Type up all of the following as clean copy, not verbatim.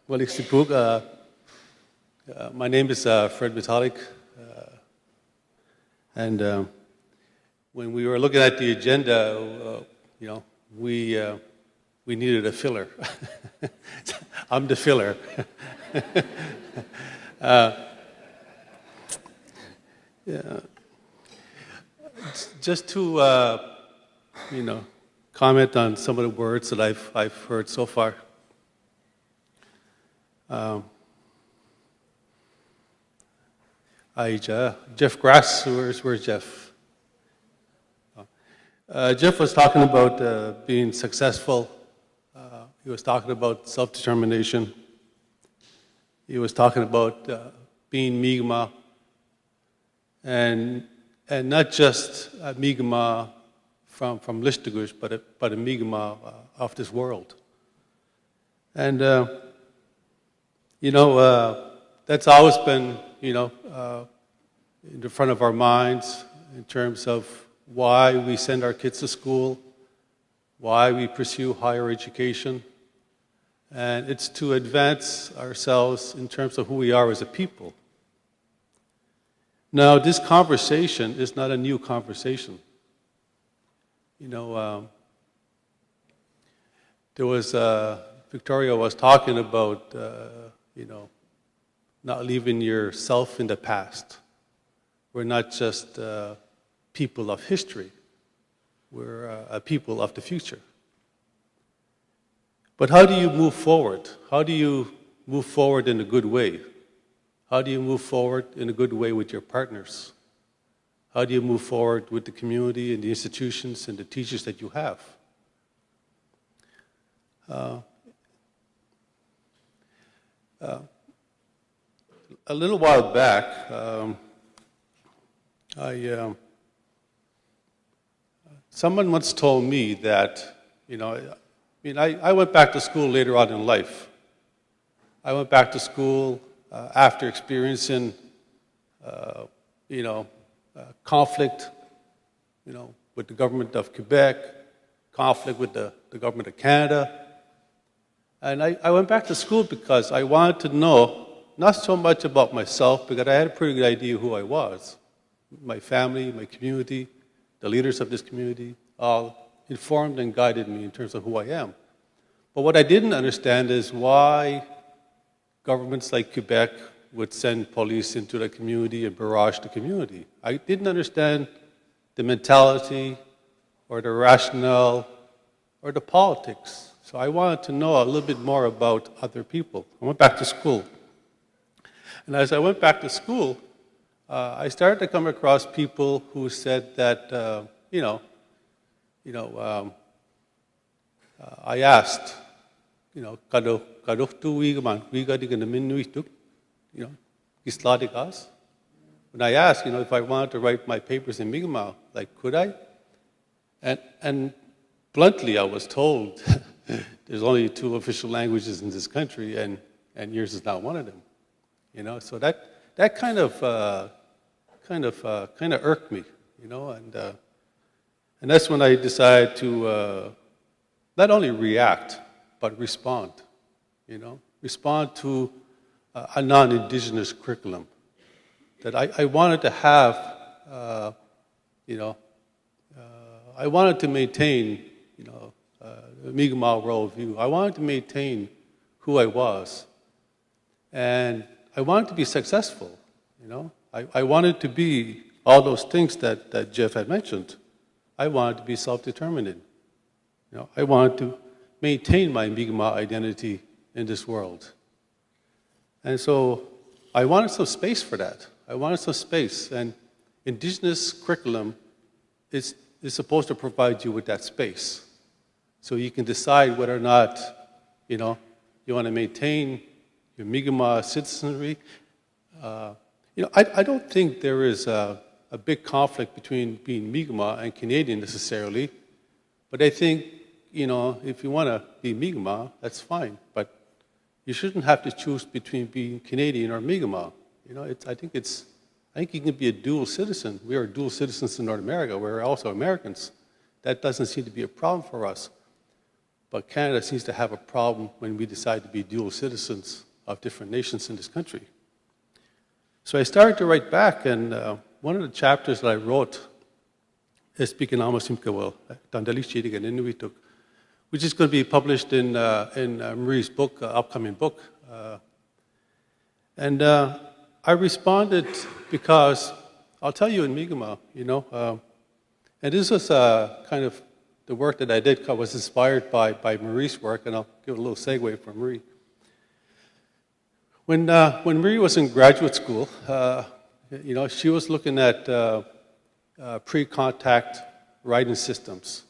Felix Atencio-Gonzales. My name is Fred Metallic, and when we were looking at the agenda, we needed a filler. I'm the filler. Yeah. Just to comment on some of the words that I've heard so far. Jeff Grass, where's Jeff? Jeff was talking about being successful. He was talking about self-determination. He was talking about being Mi'gmaq, and not just a Mi'gmaq from Lichtenguish, but a Mi'gmaq of this world. And that's always been in the front of our minds in terms of why we send our kids to school, why we pursue higher education, and it's to advance ourselves in terms of who we are as a people. Now, this conversation is not a new conversation. There was Victoria was talking about not leaving yourself in the past. We're not just people of history. We're a people of the future. But how do you move forward? How do you move forward in a good way? How do you move forward in a good way with your partners? How do you move forward with the community and the institutions and the teachers that you have? A little while back, someone once told me that, I went back to school later on in life. I went back to school after experiencing, conflict, with the government of Quebec, conflict with the government of Canada. And I went back to school because I wanted to know not so much about myself, because I had a pretty good idea who I was. My family, my community, the leaders of this community, all informed and guided me in terms of who I am. But what I didn't understand is why governments like Quebec would send police into the community and barrage the community. I didn't understand the mentality or the rationale or the politics. So I wanted to know a little bit more about other people. I went back to school. And as I went back to school, I started to come across people who said that, I asked, when I asked, if I wanted to write my papers in Mi'gmaq, could I? And bluntly, I was told there's only 2 official languages in this country, and yours is not one of them. So that kind of irked me, and that's when I decided to not only react but respond. Respond to a non-Indigenous curriculum. That I wanted to have, I wanted to maintain, the Mi'gmaq worldview. I wanted to maintain who I was, and I wanted to be successful. I wanted to be all those things that Jeff had mentioned. I wanted to be self-determined. I wanted to maintain my Mi'gmaq identity in this world. And so I wanted some space for that. I wanted some space. And Indigenous curriculum is supposed to provide you with that space. So you can decide whether or not, you want to maintain your Mi'gmaq citizenry. I don't think there is a big conflict between being Mi'gmaq and Canadian necessarily. But I think, if you want to be Mi'gmaq, that's fine. But you shouldn't have to choose between being Canadian or Mi'gmaq. I think you can be a dual citizen. We are dual citizens in North America. We're also Americans. That doesn't seem to be a problem for us. but Canada seems to have a problem when we decide to be dual citizens of different nations in this country. So I started to write back, and one of the chapters that I wrote is Decolonizing, which is going to be published in Marie's book, upcoming book. And I responded because, I'll tell you in Mi'gmaq, and this was kind of the work that I did was inspired by Marie's work, and I'll give a little segue from Marie. When Marie was in graduate school, she was looking at pre-contact writing systems,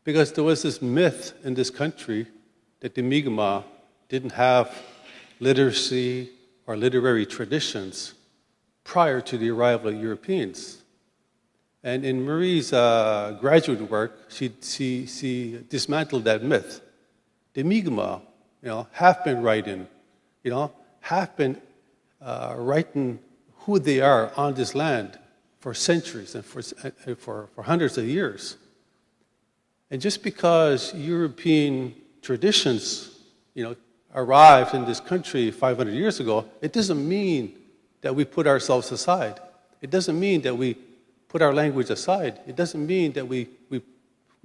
because there was this myth in this country that the Mi'gmaq didn't have literacy or literary traditions prior to the arrival of Europeans. And in Marie's graduate work, she dismantled that myth. The Mi'gmaq, have been writing, have been writing who they are on this land for centuries and for hundreds of years. And just because European traditions, arrived in this country 500 years ago, it doesn't mean that we put ourselves aside. It doesn't mean that we put our language aside. It doesn't mean that we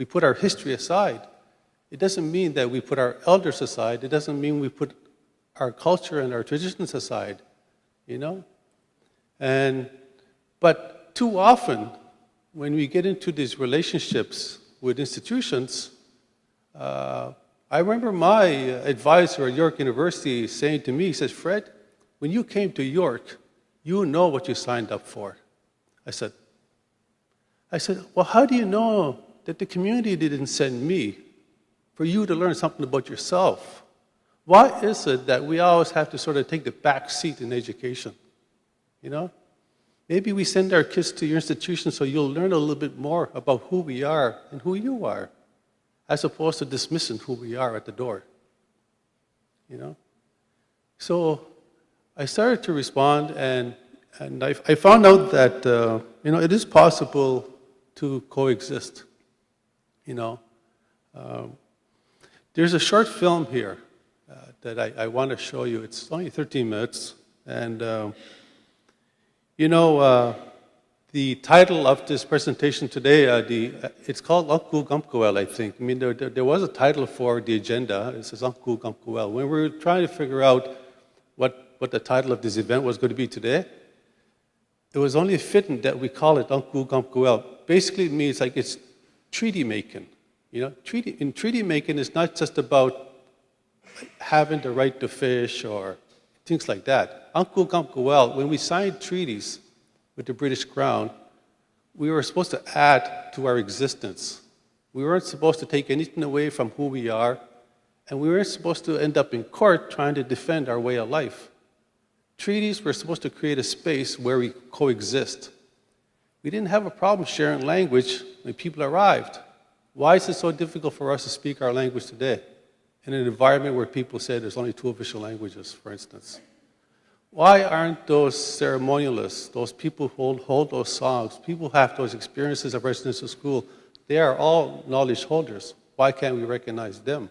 put our history aside. It doesn't mean that we put our elders aside. It doesn't mean we put our culture and our traditions aside, But too often, when we get into these relationships with institutions, I remember my advisor at York University saying to me, he says, Fred, when you came to York, you know what you signed up for. I said, well, how do you know that the community didn't send me for you to learn something about yourself? Why is it that we always have to sort of take the back seat in education? Maybe we send our kids to your institution so you'll learn a little bit more about who we are and who you are, as opposed to dismissing who we are at the door. So I started to respond, and I found out that it is possible to coexist. There's a short film here that I want to show you. It's only 13 minutes, and the title of this presentation today, it's called Uncle Gumkoel, I think. I mean, there was a title for the agenda. It says Uncle Gumkoel. When we were trying to figure out what the title of this event was going to be today, it was only fitting that we call it Uncle Gumkoel. Basically, it means like it's treaty making. Treaty making is not just about having the right to fish or things like that. Uncle Gumkoel, when we signed treaties with the British Crown, we were supposed to add to our existence. We weren't supposed to take anything away from who we are, and we weren't supposed to end up in court trying to defend our way of life. Treaties were supposed to create a space where we coexist. We didn't have a problem sharing language when people arrived. Why is it so difficult for us to speak our language today in an environment where people say there's only 2 official languages, for instance? Why aren't those ceremonialists, those people who hold those songs, people who have those experiences of residential school, they are all knowledge holders. Why can't we recognize them?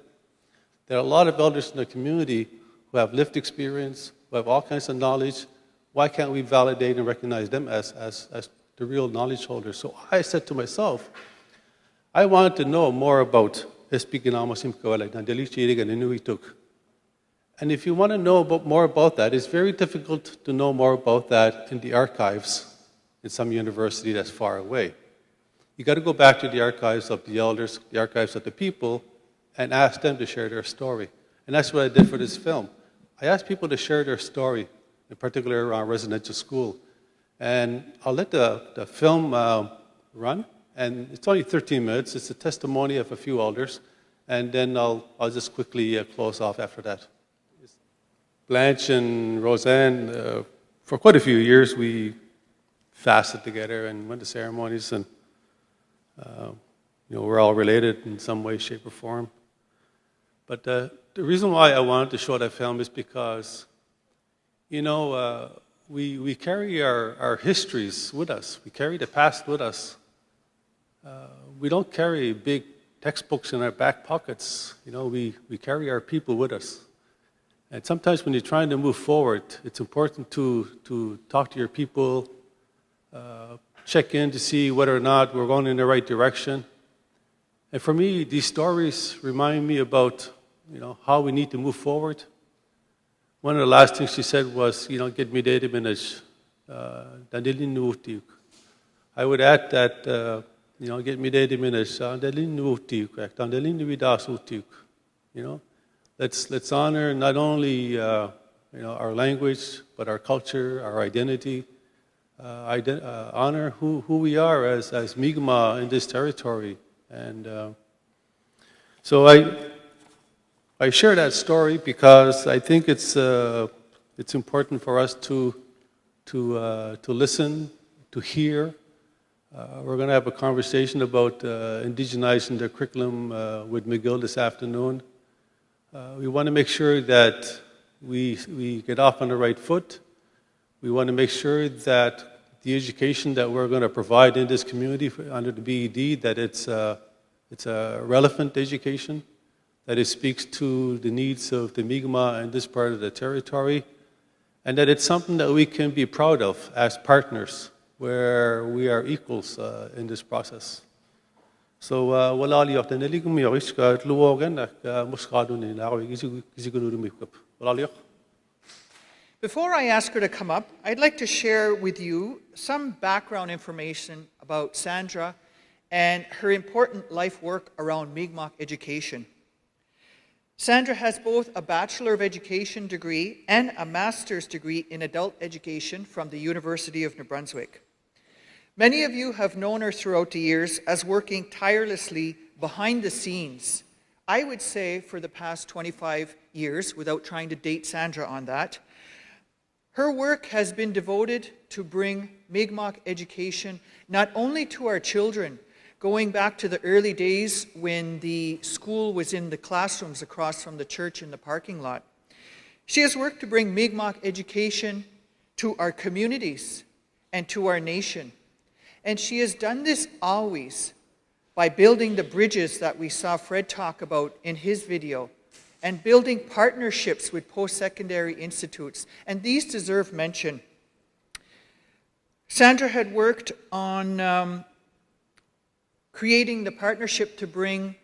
There are a lot of elders in the community who have lived experience, who have all kinds of knowledge. Why can't we validate and recognize them as the real knowledge holders? So I said to myself, I wanted to know more about and if you want to know more about that, it's very difficult to know more about that in the archives in some university that's far away. You got to go back to the archives of the elders, the archives of the people, and ask them to share their story. And that's what I did for this film. I asked people to share their story, in particular around residential school. And I'll let the film run. And it's only 13 minutes. It's a testimony of a few elders. And then I'll just quickly close off after that. Blanche and Roseanne, for quite a few years, we fasted together and went to ceremonies. And, we're all related in some way, shape, or form. But the reason why I wanted to show that film is because, we carry our histories with us. We carry the past with us. We don't carry big textbooks in our back pockets. You know, we carry our people with us. And sometimes when you're trying to move forward, it's important to talk to your people, check in to see whether or not we're going in the right direction. And for me, these stories remind me about, you know, how we need to move forward. One of the last things she said was, you know, get me data minutes. I would add that, you know, get me data minutes. You know, let's honor not only, you know, our language, but our culture, our identity. Honor who we are as Mi'gmaq in this territory. And so I share that story because I think it's important for us to listen, to hear. We're going to have a conversation about indigenizing the curriculum with McGill this afternoon. We want to make sure that we get off on the right foot. We want to make sure that the education that we're going to provide in this community under the B.Ed, that it's a relevant education, that it speaks to the needs of the Mi'gmaq in this part of the territory, and that it's something that we can be proud of as partners, where we are equals in this process. So, before I ask her to come up, I'd like to share with you some background information about Sandra and her important life work around Mi'gmaq education. Sandra has both a Bachelor of Education degree and a Master's degree in Adult Education from the University of New Brunswick. Many of you have known her throughout the years as working tirelessly behind the scenes, I would say for the past 25 years, without trying to date Sandra on that. Her work has been devoted to bring Mi'gmaq education not only to our children, going back to the early days when the school was in the classrooms across from the church in the parking lot. She has worked to bring Mi'gmaq education to our communities and to our nation. And she has done this always by building the bridges that we saw Fred talk about in his video, and building partnerships with post-secondary institutes. And these deserve mention. Sandra had worked on creating the partnership to bring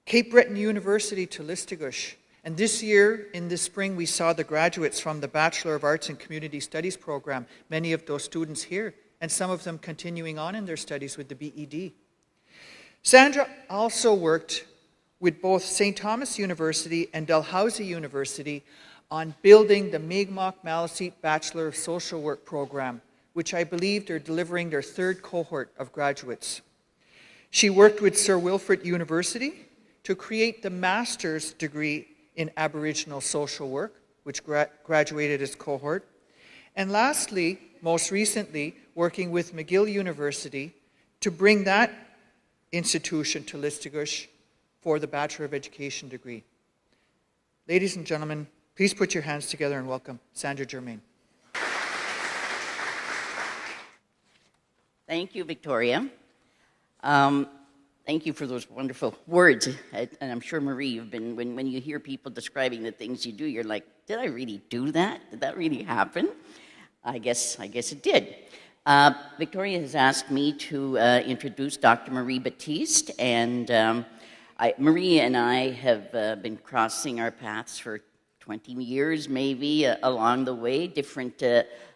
Cape Breton University to Listugush. And this year, in the spring, we saw the graduates from the Bachelor of Arts and Community Studies program, many of those students here, and some of them continuing on in their studies with the B.Ed. Sandra also worked with both St. Thomas University and Dalhousie University on building the Mi'gmaq Maliseet Bachelor of Social Work program, which I believe they're delivering their third cohort of graduates. She worked with Sir Wilfrid University to create the master's degree in Aboriginal social work, which graduated its cohort. And lastly, most recently, working with McGill University to bring that institution to Listugush for the Bachelor of Education degree. Ladies and gentlemen, please put your hands together and welcome Sandra Germain. Thank you, Victoria. Thank you for those wonderful words. And I'm sure, Marie, you've been, when you hear people describing the things you do, you're like, did I really do that? Did that really happen? I guess it did. Victoria has asked me to introduce Dr. Marie Batiste, and Marie and I have been crossing our paths for 20 years, maybe, along the way, different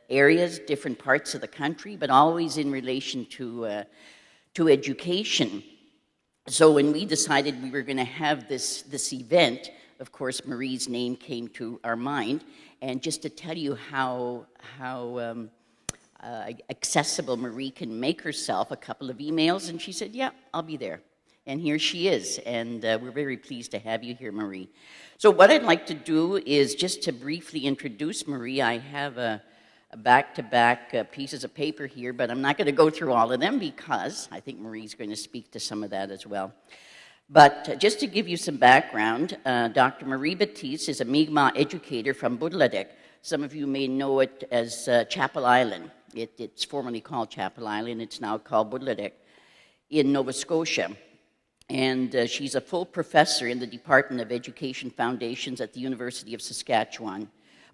areas, different parts of the country, but always in relation to education. So when we decided we were going to have this event, of course, Marie's name came to our mind. And just to tell you how accessible Marie can make herself, a couple of emails, and she said, yeah, I'll be there. And here she is, and we're very pleased to have you here, Marie. So what I'd like to do is just to briefly introduce Marie. I have a back-to-back pieces of paper here, but I'm not going to go through all of them because I think Marie's going to speak to some of that as well. But just to give you some background, Dr. Marie Batiste is a Mi'gmaq educator from Budladek. Some of you may know it as Chapel Island. It's formerly called Chapel Island. It's now called Budladek in Nova Scotia. and she's a full professor in the Department of Education Foundations at the University of Saskatchewan.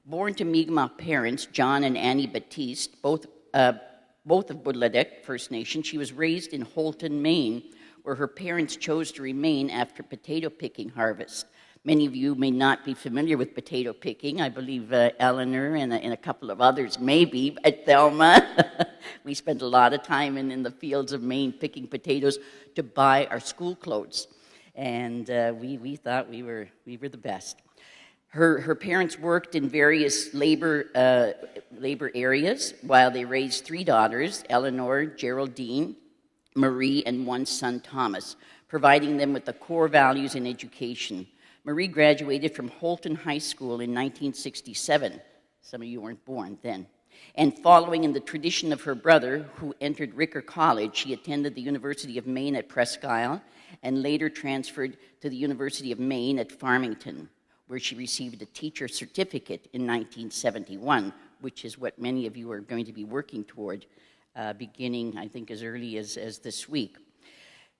Born to Mi'gmaq parents, John and Annie Batiste, both of Budladek First Nation, she was raised in Houlton, Maine, where her parents chose to remain after potato picking harvest. Many of you may not be familiar with potato picking. I believe Eleanor and a couple of others may be at Thelma. We spent a lot of time in the fields of Maine picking potatoes to buy our school clothes. And we thought we were the best. Her parents worked in various labor areas while they raised 3 daughters, Eleanor, Geraldine, Marie, and 1 son, Thomas, providing them with the core values in education. Marie graduated from Houlton High School in 1967. Some of you weren't born then. And following in the tradition of her brother, who entered Ricker College, she attended the University of Maine at Presque Isle and later transferred to the University of Maine at Farmington, where she received a teacher certificate in 1971, which is what many of you are going to be working toward beginning, I think, as early as this week.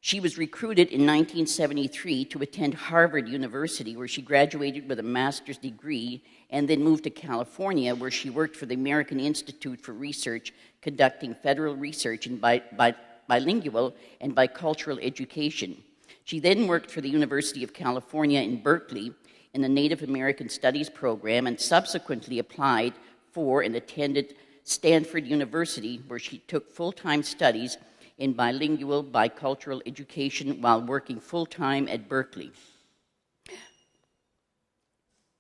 She was recruited in 1973 to attend Harvard University, where she graduated with a master's degree and then moved to California, where she worked for the American Institute for Research, conducting federal research in bilingual and bicultural education. She then worked for the University of California in Berkeley in the Native American Studies program and subsequently applied for and attended Stanford University, where she took full-time studies in bilingual, bicultural education while working full-time at Berkeley.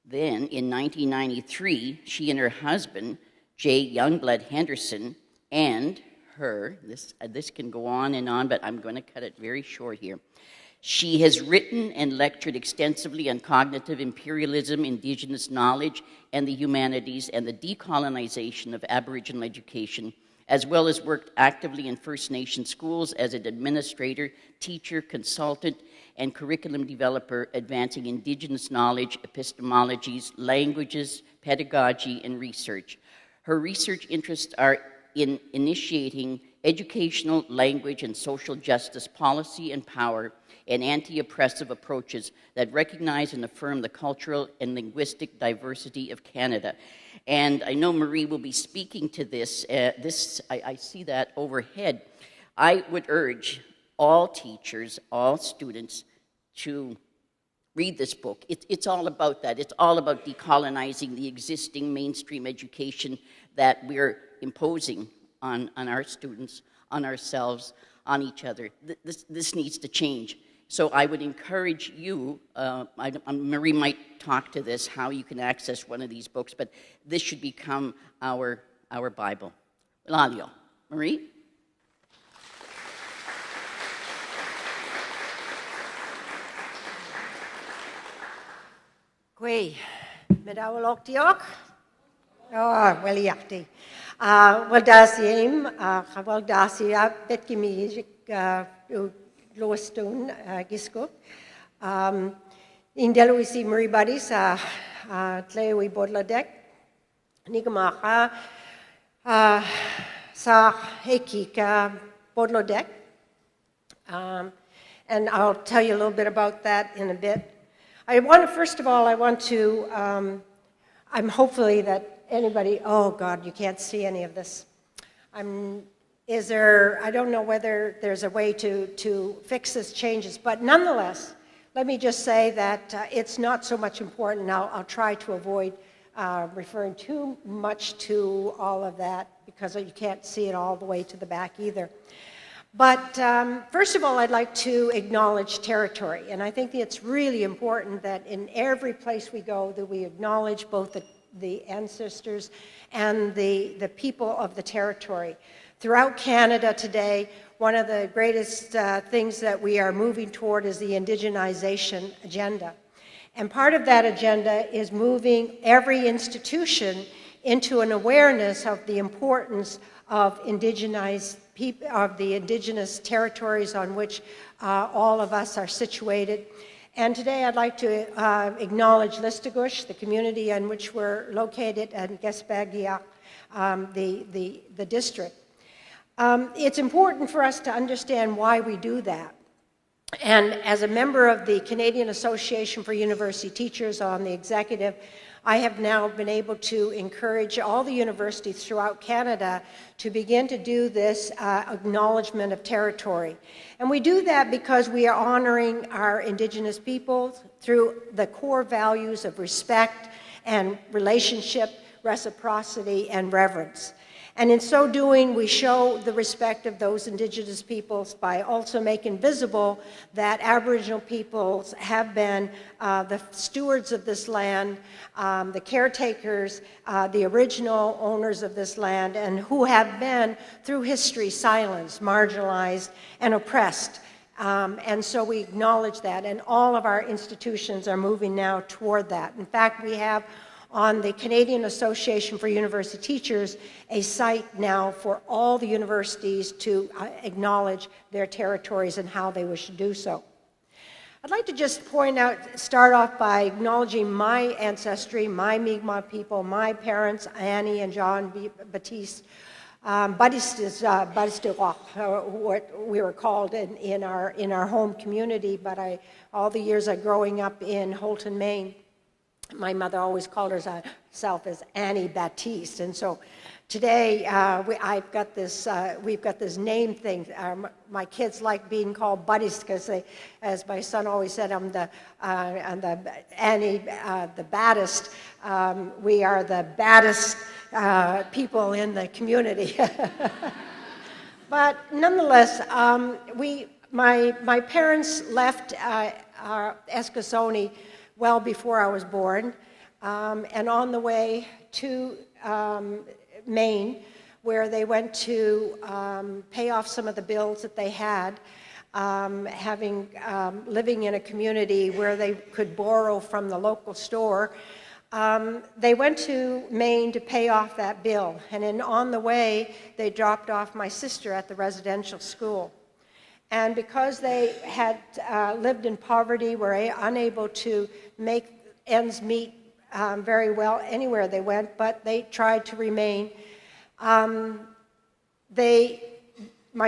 Then, in 1993, she and her husband, Jay Youngblood Henderson, and her, this can go on, but I'm going to cut it very short here. She has written and lectured extensively on cognitive imperialism, Indigenous knowledge, and the humanities, and the decolonization of Aboriginal education, as well as worked actively in First Nation schools as an administrator, teacher, consultant, and curriculum developer, advancing Indigenous knowledge, epistemologies, languages, pedagogy, and research. Her research interests are in initiating educational, language, and social justice policy and power, and anti-oppressive approaches that recognize and affirm the cultural and linguistic diversity of Canada. And I know Marie will be speaking to this. I see that overhead. I would urge all teachers, all students to read this book. It's all about that. It's all about decolonizing the existing mainstream education that we're imposing on our students, on ourselves, on each other. This needs to change. So I would encourage you, Marie might talk to this, how you can access one of these books, but this should become our Bible. Lalio. Marie? Gwe, medawalok diok. Oh, well, yachty. Well, das yem, well, das ya betkimi Lowestone Gisco. In Deluisi Marie Buddy sa Tlewi Bodladek, Nigamaka sa Hekika Bodladek. And I'll tell you a little bit about that in a bit. First of all, I'm hopefully that anybody, oh God, you can't see any of this. I don't know whether there's a way to fix this changes, but nonetheless, let me just say that it's not so much important. Now, I'll try to avoid referring too much to all of that because you can't see it all the way to the back either. But first of all, I'd like to acknowledge territory. And I think it's really important that in every place we go that we acknowledge both the ancestors and the people of the territory. Throughout Canada today, one of the greatest things that we are moving toward is the indigenization agenda. And part of that agenda is moving every institution into an awareness of the importance of the indigenous territories on which all of us are situated. And today I'd like to acknowledge Listagush, the community in which we're located, and Gesbagiak, the district. It's important for us to understand why we do that. And as a member of the Canadian Association for University Teachers on the executive, I have now been able to encourage all the universities throughout Canada to begin to do this acknowledgement of territory. And we do that because we are honoring our Indigenous peoples through the core values of respect and relationship, reciprocity, and reverence. And in so doing, we show the respect of those Indigenous peoples by also making visible that Aboriginal peoples have been the stewards of this land, the caretakers, the original owners of this land, and who have been, through history, silenced, marginalized, and oppressed. And so we acknowledge that, and all of our institutions are moving now toward that. In fact, we have on the Canadian Association for University Teachers a site now for all the universities to acknowledge their territories and how they wish to do so. I'd like to just start off by acknowledging my ancestry, my Mi'gmaq people, my parents, Annie and John Batiste. Battiste is Battiste, what we were called in our home community, but all the years of growing up in Houlton, Maine, my mother always called herself as Annie Batiste, and so today we've got this name thing. My kids like being called Battiste because as my son always said, I'm the Annie, the Battiste. We are the Battiste people in the community. But nonetheless, my parents left Eskasoni well before I was born, and on the way to Maine, where they went to pay off some of the bills that they had, living in a community where they could borrow from the local store. They went to Maine to pay off that bill, and on the way, they dropped off my sister at the residential school. And because they had lived in poverty, were unable to make ends meet very well anywhere they went, but they tried to remain. My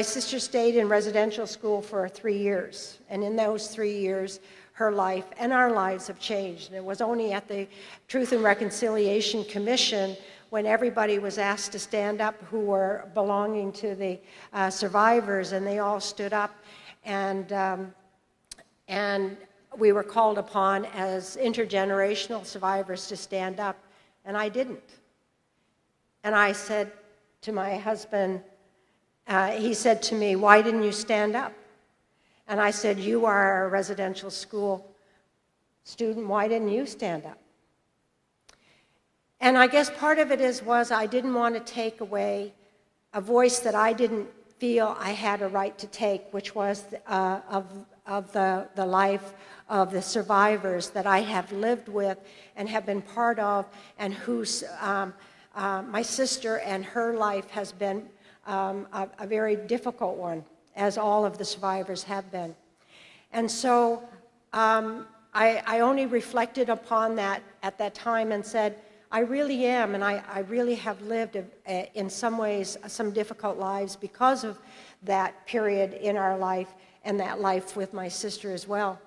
sister stayed in residential school for 3 years, and in those 3 years, her life and our lives have changed. And it was only at the Truth and Reconciliation Commission when everybody was asked to stand up who were belonging to the survivors, and they all stood up, and we were called upon as intergenerational survivors to stand up, and I didn't. And I said to my husband, he said to me, "Why didn't you stand up?" And I said, "You are a residential school student, why didn't you stand up?" And I guess part of it was I didn't want to take away a voice that I didn't feel I had a right to take, which was of the life of the survivors that I have lived with and have been part of, and whose my sister and her life has been a very difficult one, as all of the survivors have been. And so I only reflected upon that at that time and said, I really am, and I really have lived in some ways some difficult lives because of that period in our life and that life with my sister as well.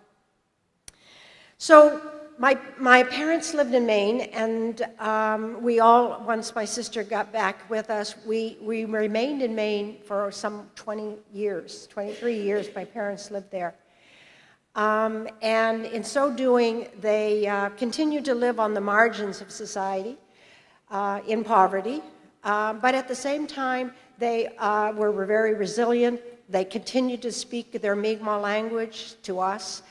So my parents lived in Maine, and we all, once my sister got back with us, we remained in Maine for some 20 years, 23 years my parents lived there. And in so doing, they continued to live on the margins of society, in poverty, but at the same time, they were very resilient. They continued to speak their Mi'gmaq language to us,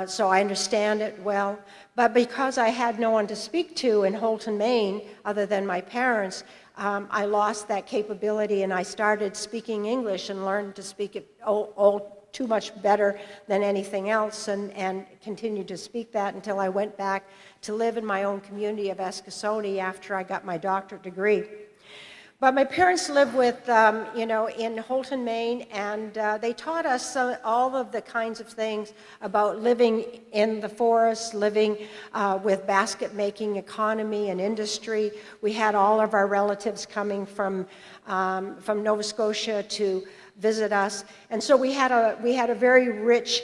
so I understand it well. But because I had no one to speak to in Houlton, Maine, other than my parents, I lost that capability, and I started speaking English and learned to speak it too much better than anything else, and continued to speak that until I went back to live in my own community of Eskasoni after I got my doctorate degree. But my parents lived with, in Houlton, Maine, and they taught us all of the kinds of things about living in the forest, living with basket-making economy and industry. We had all of our relatives coming from Nova Scotia to visit us, and so we had a very rich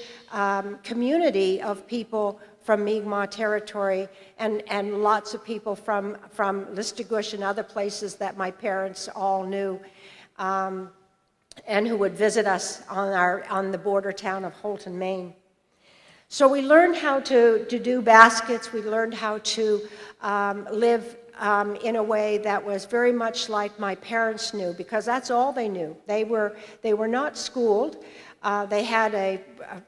community of people from Mi'gmaq territory, and lots of people from Listugush and other places that my parents all knew, and who would visit us on the border town of Houlton, Maine. So we learned how to do baskets. We learned how to live in a way that was very much like my parents knew, because that's all they knew. They were not schooled. They had a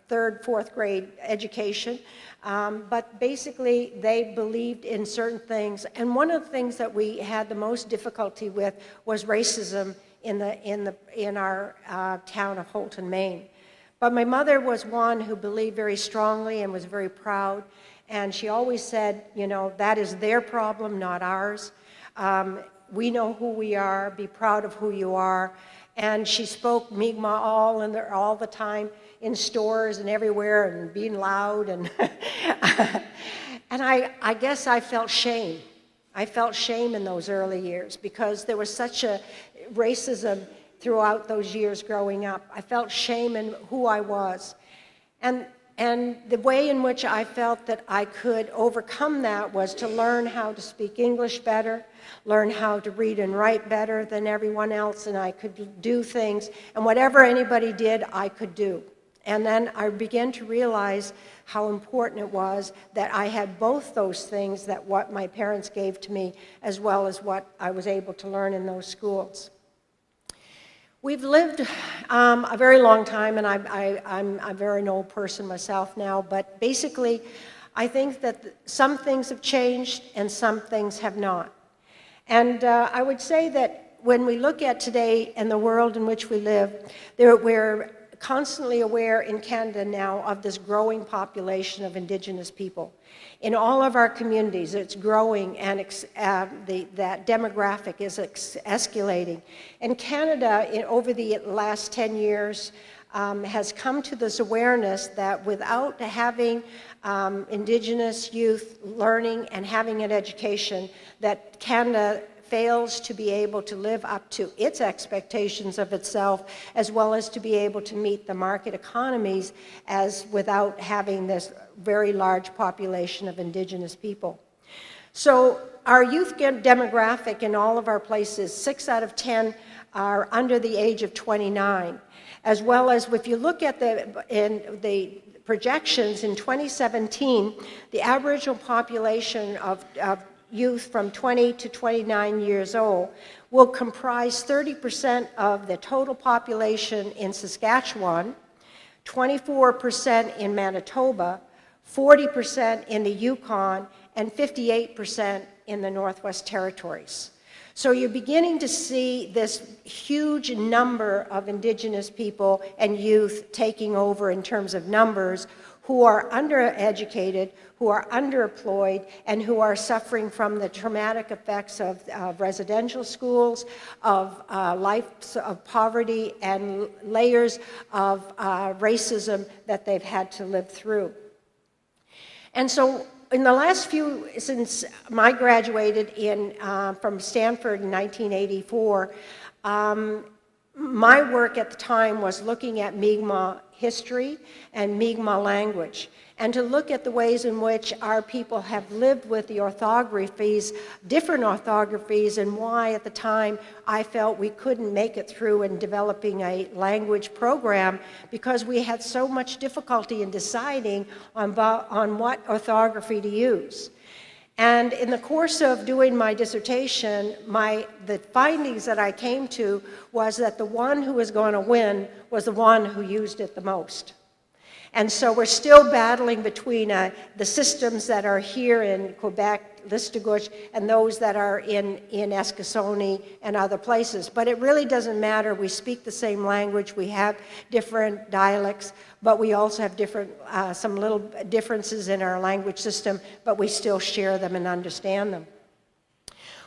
third, fourth grade education. But basically, they believed in certain things. And one of the things that we had the most difficulty with was racism in our town of Houlton, Maine. But my mother was one who believed very strongly and was very proud. And she always said, that is their problem, not ours. We know who we are. Be proud of who you are. And she spoke Mi'gmaq all the time, in stores and everywhere, and being loud, and and I guess I felt shame. I felt shame in those early years because there was such a racism throughout those years growing up. I felt shame in who I was, and the way in which I felt that I could overcome that was to learn how to speak English better, learn how to read and write better than everyone else, and I could do things, and whatever anybody did, I could do. And then I began to realize how important it was that I had both those things, that what my parents gave to me, as well as what I was able to learn in those schools. We've lived a very long time, and I'm a very old person myself now, but basically I think that some things have changed and some things have not. And I would say that when we look at today and the world in which we live, we're constantly aware in Canada now of this growing population of Indigenous people. In all of our communities, it's growing, and that demographic is escalating. And Canada, over the last 10 years, has come to this awareness that without having Indigenous youth learning and having an education, that Canada fails to be able to live up to its expectations of itself, as well as to be able to meet the market economies without having this very large population of Indigenous people. So our youth demographic in all of our places, 6 out of 10 are under the age of 29, as well as if you look at the projections in 2017, the Aboriginal population of youth from 20 to 29 years old will comprise 30% of the total population in Saskatchewan, 24% in Manitoba, 40% in the Yukon, and 58% in the Northwest Territories. So you're beginning to see this huge number of Indigenous people and youth taking over in terms of numbers, who are undereducated, who are underemployed, and who are suffering from the traumatic effects of residential schools, of lives of poverty, and layers of racism that they've had to live through. And so in the last since I graduated from Stanford in 1984, my work at the time was looking at Mi'gmaq history and Mi'gmaq language, and to look at the ways in which our people have lived with the orthographies, different orthographies, and why at the time I felt we couldn't make it through in developing a language program because we had so much difficulty in deciding on what orthography to use. And in the course of doing my dissertation, the findings that I came to was that the one who was going to win was the one who used it the most. And so we're still battling between the systems that are here in Quebec, Listugush, and those that are in Eskasoni and other places. But it really doesn't matter. We speak the same language. We have different dialects, but we also have some little differences in our language system, but we still share them and understand them.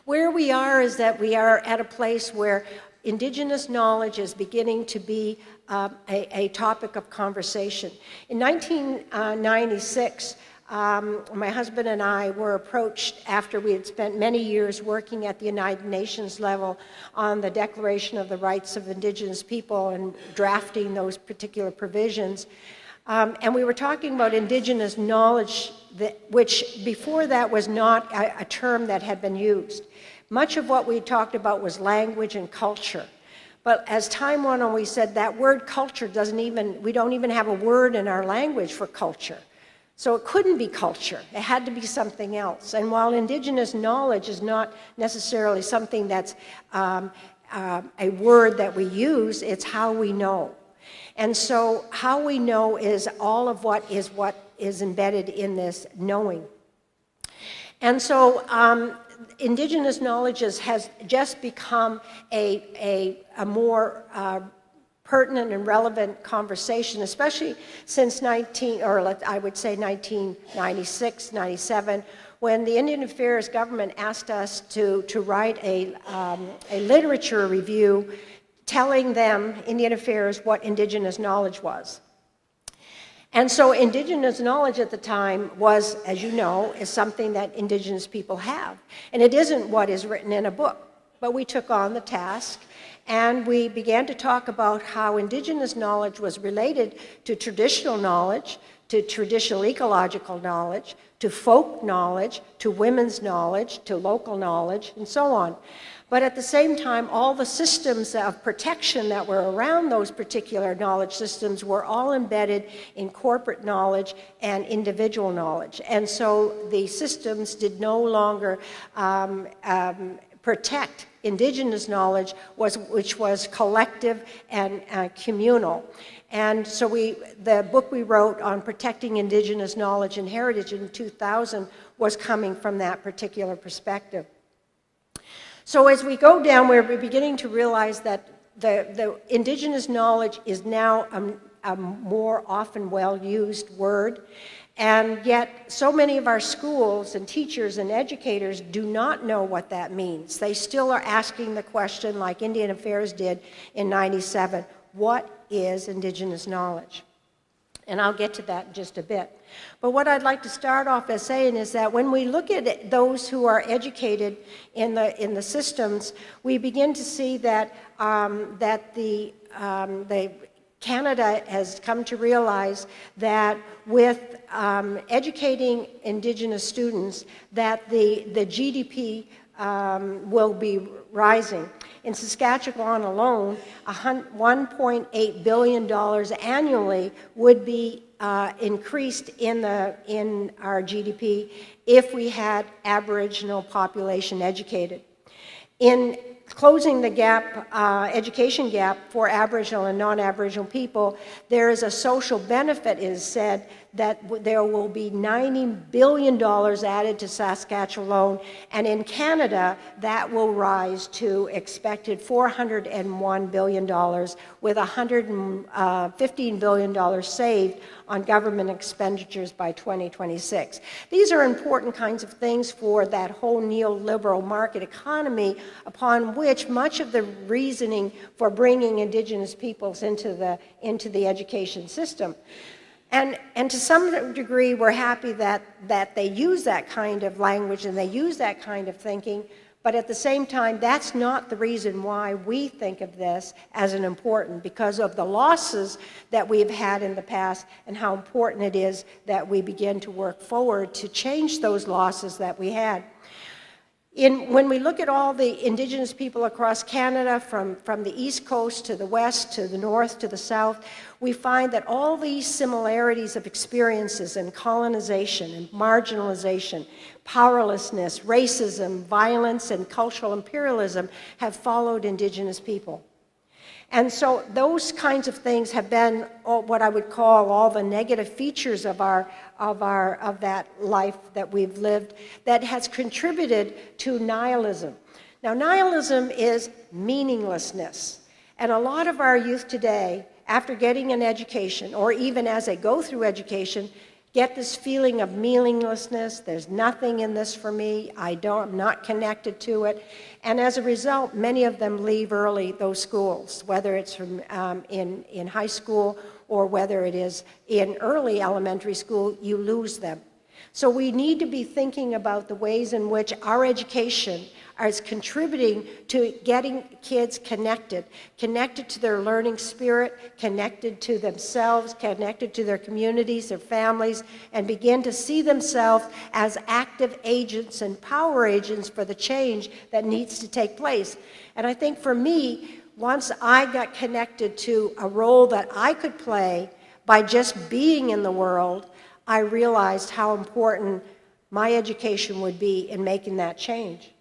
Where we are is that we are at a place where Indigenous knowledge is beginning to be a topic of conversation. In 1996, my husband and I were approached after we had spent many years working at the United Nations level on the Declaration of the Rights of Indigenous People and drafting those particular provisions. And we were talking about Indigenous knowledge, which before that was not a term that had been used. Much of what we talked about was language and culture. But as time went on, we said that word culture we don't even have a word in our language for culture. So it couldn't be culture. It had to be something else. And while Indigenous knowledge is not necessarily something that's a word that we use, it's how we know. And so how we know is all of what is embedded in this knowing. And so Indigenous knowledge has just become a more pertinent and relevant conversation, especially since I would say 1996, 97, when the Indian Affairs government asked us to write a literature review telling them, Indian Affairs, what Indigenous knowledge was. And so Indigenous knowledge at the time was, as you know, is something that Indigenous people have. And it isn't what is written in a book. But we took on the task, and we began to talk about how Indigenous knowledge was related to traditional knowledge, to traditional ecological knowledge, to folk knowledge, to women's knowledge, to local knowledge, and so on. But at the same time, all the systems of protection that were around those particular knowledge systems were all embedded in corporate knowledge and individual knowledge. And so the systems did no longer protect Indigenous knowledge, which was collective and communal. And so the book we wrote on protecting Indigenous knowledge and heritage in 2000 was coming from that particular perspective. So as we go down, we're beginning to realize that the Indigenous knowledge is now a more often well-used word, and yet so many of our schools and teachers and educators do not know what that means. They still are asking the question, like Indian Affairs did in '97, what is Indigenous knowledge? And I'll get to that in just a bit. But what I'd like to start off as saying is that when we look at those who are educated in the systems, we begin to see that Canada has come to realize that with educating Indigenous students, that the GDP will be rising. In Saskatchewan alone, $1.8 billion annually would be increased in our GDP if we had Aboriginal population educated. In closing the gap, education gap for Aboriginal and non-Aboriginal people, there is a social benefit, it is said, that there will be $90 billion added to Saskatchewan alone, and in Canada, that will rise to expected $401 billion, with $115 billion saved on government expenditures by 2026. These are important kinds of things for that whole neoliberal market economy upon which much of the reasoning for bringing Indigenous peoples into the education system. And to some degree, we're happy that they use that kind of language and they use that kind of thinking, but at the same time, that's not the reason why we think of this as an important, because of the losses that we've had in the past and how important it is that we begin to work forward to change those losses that we had. When we look at all the Indigenous people across Canada, from the East Coast to the West, to the North, to the South, we find that all these similarities of experiences in colonization and marginalization, powerlessness, racism, violence, and cultural imperialism have followed Indigenous people. And so those kinds of things have been what I would call all the negative features of that life that we've lived that has contributed to nihilism. Now, nihilism is meaninglessness. And a lot of our youth today, after getting an education, or even as they go through education, get this feeling of meaninglessness. There's nothing in this for me. I'm not connected to it. And as a result, many of them leave early those schools, whether it's from, in high school or whether it is in early elementary school, you lose them. So we need to be thinking about the ways in which our education is contributing to getting kids connected to their learning spirit, connected to themselves, connected to their communities, their families, and begin to see themselves as active agents and power agents for the change that needs to take place. And I think for me, once I got connected to a role that I could play by just being in the world, I realized how important my education would be in making that change.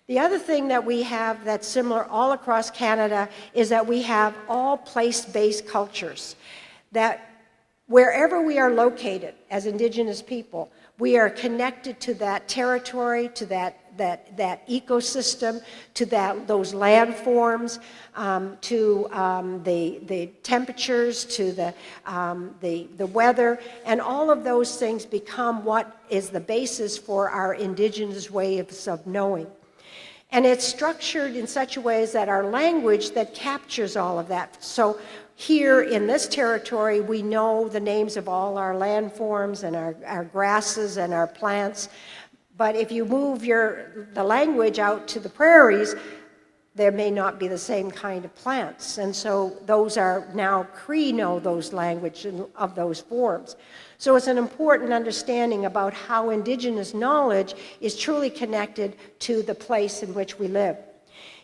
The other thing that we have that's similar all across Canada is that we have all place-based cultures, that wherever we are located as Indigenous people, we are connected to that territory, to that ecosystem, to those landforms, to the temperatures, to the weather, and all of those things become what is the basis for our Indigenous ways of knowing. And it's structured in such a way that our language that captures all of that. So here in this territory, we know the names of all our landforms and our grasses and our plants. But if you move the language out to the prairies, there may not be the same kind of plants. And so those are now Cree know those language of those forms. So it's an important understanding about how Indigenous knowledge is truly connected to the place in which we live.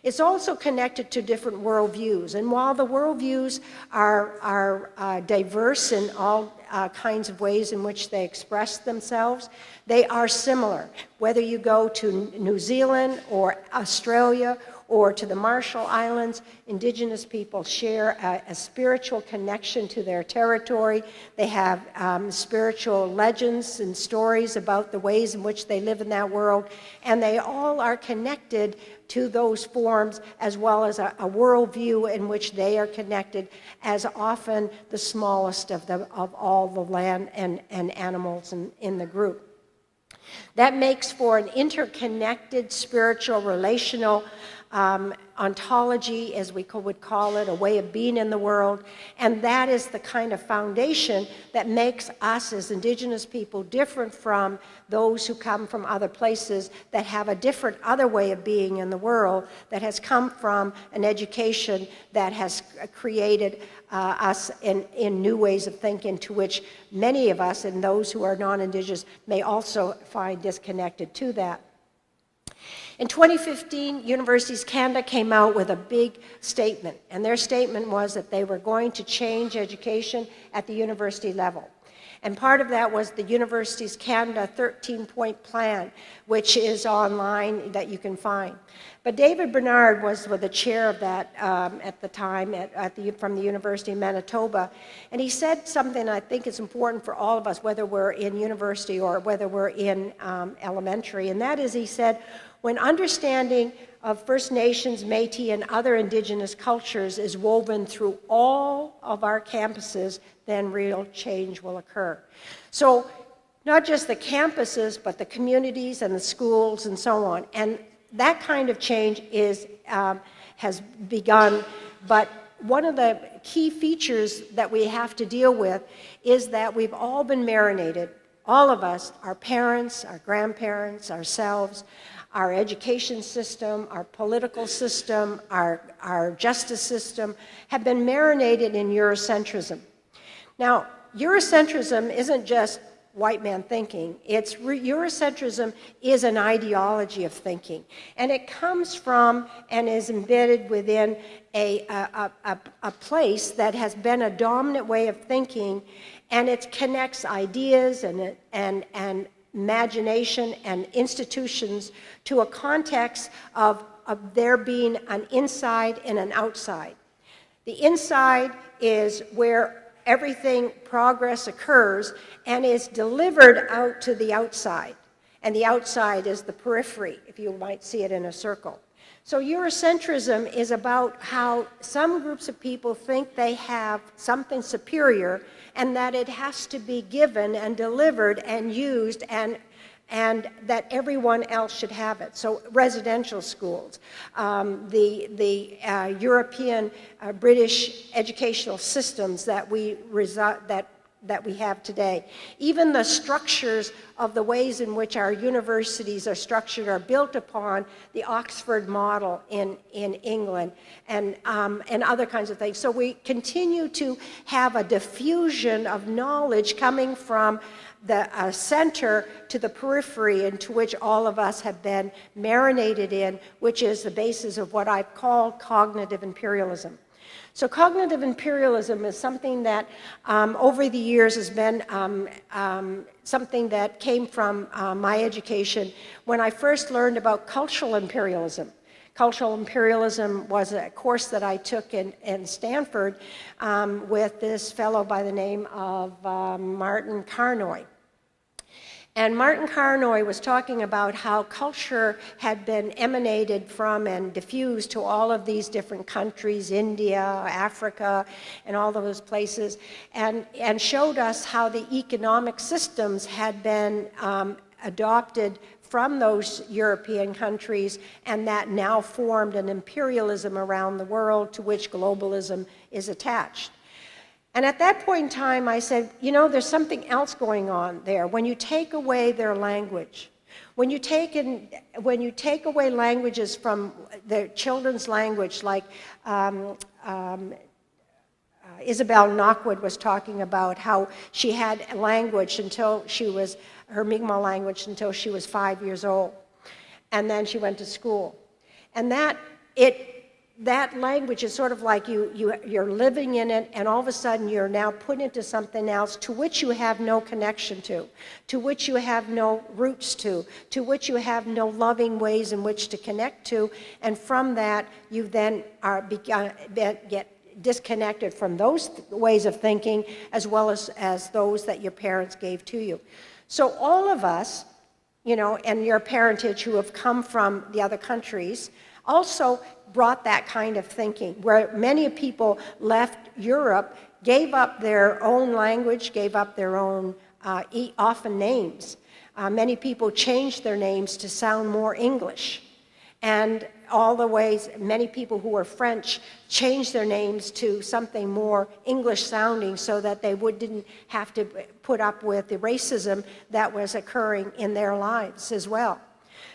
It's also connected to different worldviews. And while the worldviews are diverse in all kinds of ways in which they express themselves, they are similar. Whether you go to New Zealand or Australia or to the Marshall Islands, Indigenous people share a spiritual connection to their territory. They have spiritual legends and stories about the ways in which they live in that world, and they all are connected to those forms, as well as a worldview in which they are connected, as often the smallest of all the land and animals in the group. That makes for an interconnected spiritual relational ontology, as we would call it, a way of being in the world. And that is the kind of foundation that makes us as Indigenous people different from those who come from other places that have a different other way of being in the world, that has come from an education that has created us in new ways of thinking, to which many of us and those who are non-Indigenous may also find disconnected to that. In 2015, Universities Canada came out with a big statement, and their statement was that they were going to change education at the university level. And part of that was the Universities Canada 13-point plan, which is online that you can find. But David Bernard was the chair of that at the time from the University of Manitoba, and he said something I think is important for all of us, whether we're in university or whether we're in elementary, and that is, he said, when understanding of First Nations, Métis, and other Indigenous cultures is woven through all of our campuses, then real change will occur. So not just the campuses, but the communities and the schools and so on. And that kind of change has begun, but one of the key features that we have to deal with is that we've all been marinated, all of us, our parents, our grandparents, ourselves, our education system, our political system, our justice system, have been marinated in Eurocentrism. Now, Eurocentrism isn't just white man thinking. Eurocentrism is an ideology of thinking. And it comes from and is embedded within a place that has been a dominant way of thinking, and it connects ideas and imagination and institutions to a context of there being an inside and an outside. The inside is where everything, progress occurs and is delivered out to the outside. And the outside is the periphery, if you might see it in a circle. So Eurocentrism is about how some groups of people think they have something superior and that it has to be given and delivered and used and that everyone else should have it. So residential schools, the European British educational systems that we have today. Even the structures of the ways in which our universities are structured are built upon the Oxford model in England and other kinds of things. So we continue to have a diffusion of knowledge coming from the center to the periphery, into which all of us have been marinated in, which is the basis of what I've called cognitive imperialism. So cognitive imperialism is something that over the years has been something that came from my education when I first learned about cultural imperialism. Cultural imperialism was a course that I took in Stanford with this fellow by the name of Martin Carnoy. And Martin Carnoy was talking about how culture had been emanated from and diffused to all of these different countries, India, Africa, and all those places, and showed us how the economic systems had been adopted from those European countries, and that now formed an imperialism around the world to which globalism is attached. And at that point in time, I said, you know, there's something else going on there. When you take away their language, when you take away languages from their children's language, like Isabel Knockwood was talking about how she had a language until she was, her Mi'gmaq language until she was 5 years old. And then she went to school. And that language is sort of like you're living in it, and all of a sudden you're now put into something else to which you have no connection to which you have no roots to which you have no loving ways in which to connect to, and from that you then get disconnected from those ways of thinking as well as those that your parents gave to you. So all of us, you know, and your parentage who have come from the other countries also brought that kind of thinking, where many people left Europe, gave up their own language, gave up their own often names. Many people changed their names to sound more English. And all the ways, many people who were French changed their names to something more English sounding so that they didn't have to put up with the racism that was occurring in their lives as well.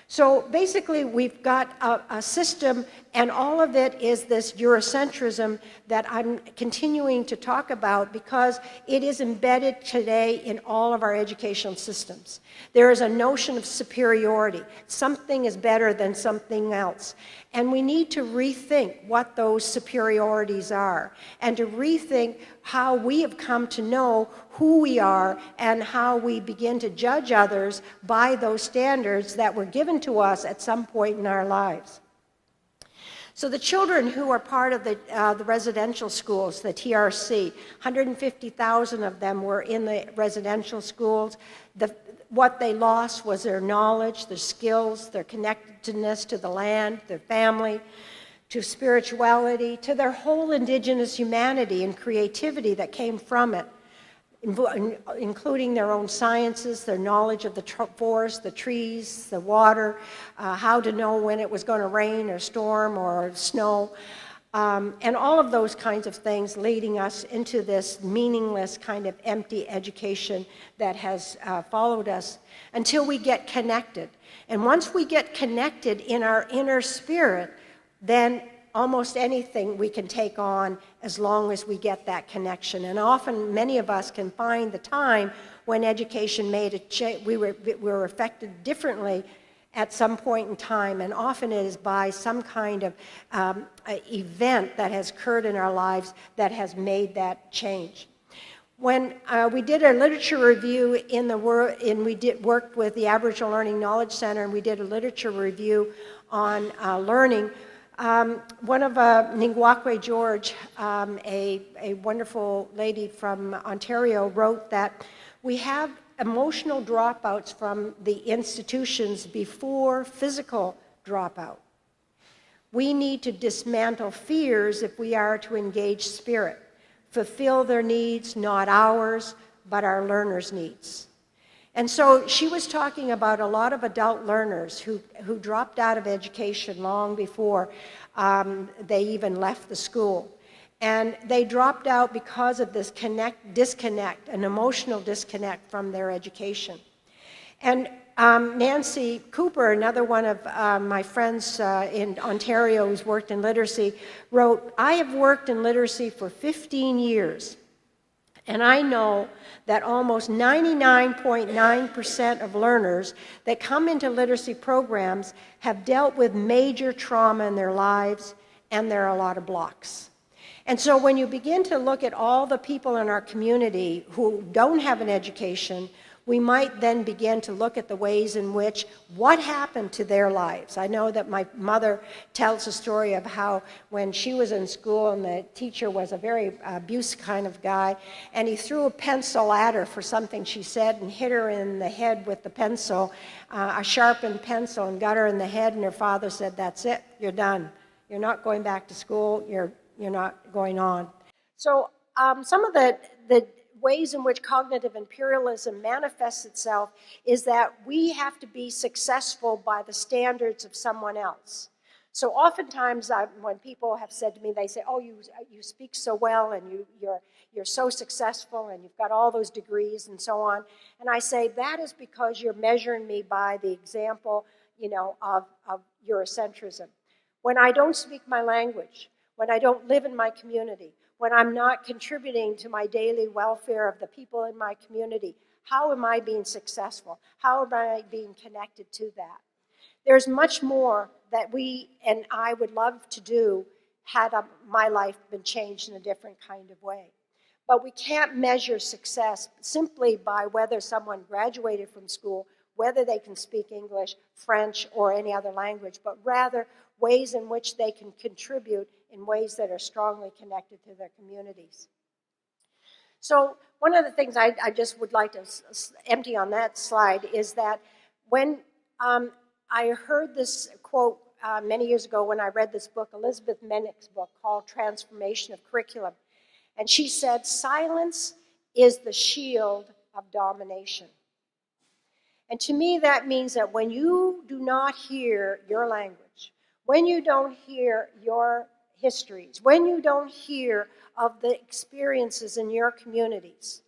So basically, we've got a system, and all of it is this Eurocentrism that I'm continuing to talk about because it is embedded today in all of our educational systems. There is a notion of superiority. Something is better than something else. And we need to rethink what those superiorities are, and to rethink how we have come to know who we are and how we begin to judge others by those standards that were given to us at some point in our lives. So the children who are part of the residential schools, the TRC, 150,000 of them were in the residential schools. What they lost was their knowledge, their skills, their connectedness to the land, their family, to spirituality, to their whole indigenous humanity and creativity that came from it, including their own sciences, their knowledge of the forest, the trees, the water, how to know when it was going to rain or storm or snow, and all of those kinds of things leading us into this meaningless kind of empty education that has followed us until we get connected. And once we get connected in our inner spirit, then almost anything we can take on as long as we get that connection. And often, many of us can find the time when education made a change, we were affected differently at some point in time, and often it is by some kind of event that has occurred in our lives that has made that change. When we did a literature review in the world, and we worked with the Aboriginal Learning Knowledge Center, and we did a literature review on learning. One of Mi'gmaq George, a wonderful lady from Ontario, wrote that we have emotional dropouts from the institutions before physical dropout. We need to dismantle fears if we are to engage spirit, fulfill their needs, not ours, but our learners' needs. And so she was talking about a lot of adult learners who dropped out of education long before they even left the school. And they dropped out because of this disconnect, an emotional disconnect from their education. And Nancy Cooper, another one of my friends in Ontario who's worked in literacy, wrote, "I have worked in literacy for 15 years, and I know that almost 99.9% of learners that come into literacy programs have dealt with major trauma in their lives, and there are a lot of blocks." And so when you begin to look at all the people in our community who don't have an education, we might then begin to look at the ways in which what happened to their lives. I know that my mother tells a story of how when she was in school and the teacher was a very abusive kind of guy, and he threw a pencil at her for something she said and hit her in the head with the pencil, a sharpened pencil, and got her in the head, and her father said, "That's it, you're done. You're not going back to school, you're not going on." So some of the ways in which cognitive imperialism manifests itself is that we have to be successful by the standards of someone else. So oftentimes when people have said to me, they say, "Oh, you speak so well, and you're so successful, and you've got all those degrees," and so on. And I say, that is because you're measuring me by the example, of Eurocentrism. When I don't speak my language, when I don't live in my community, when I'm not contributing to my daily welfare of the people in my community, how am I being successful? How am I being connected to that? There's much more that we and I would love to do had my life been changed in a different kind of way. But we can't measure success simply by whether someone graduated from school, whether they can speak English, French, or any other language, but rather ways in which they can contribute in ways that are strongly connected to their communities. So one of the things I just would like to empty on that slide is that when I heard this quote many years ago when I read this book, Elizabeth Mennick's book called Transformation of Curriculum, and she said, "Silence is the shield of domination." And to me, that means that when you do not hear your language, when you don't hear your histories, when you don't hear of the experiences in your communities,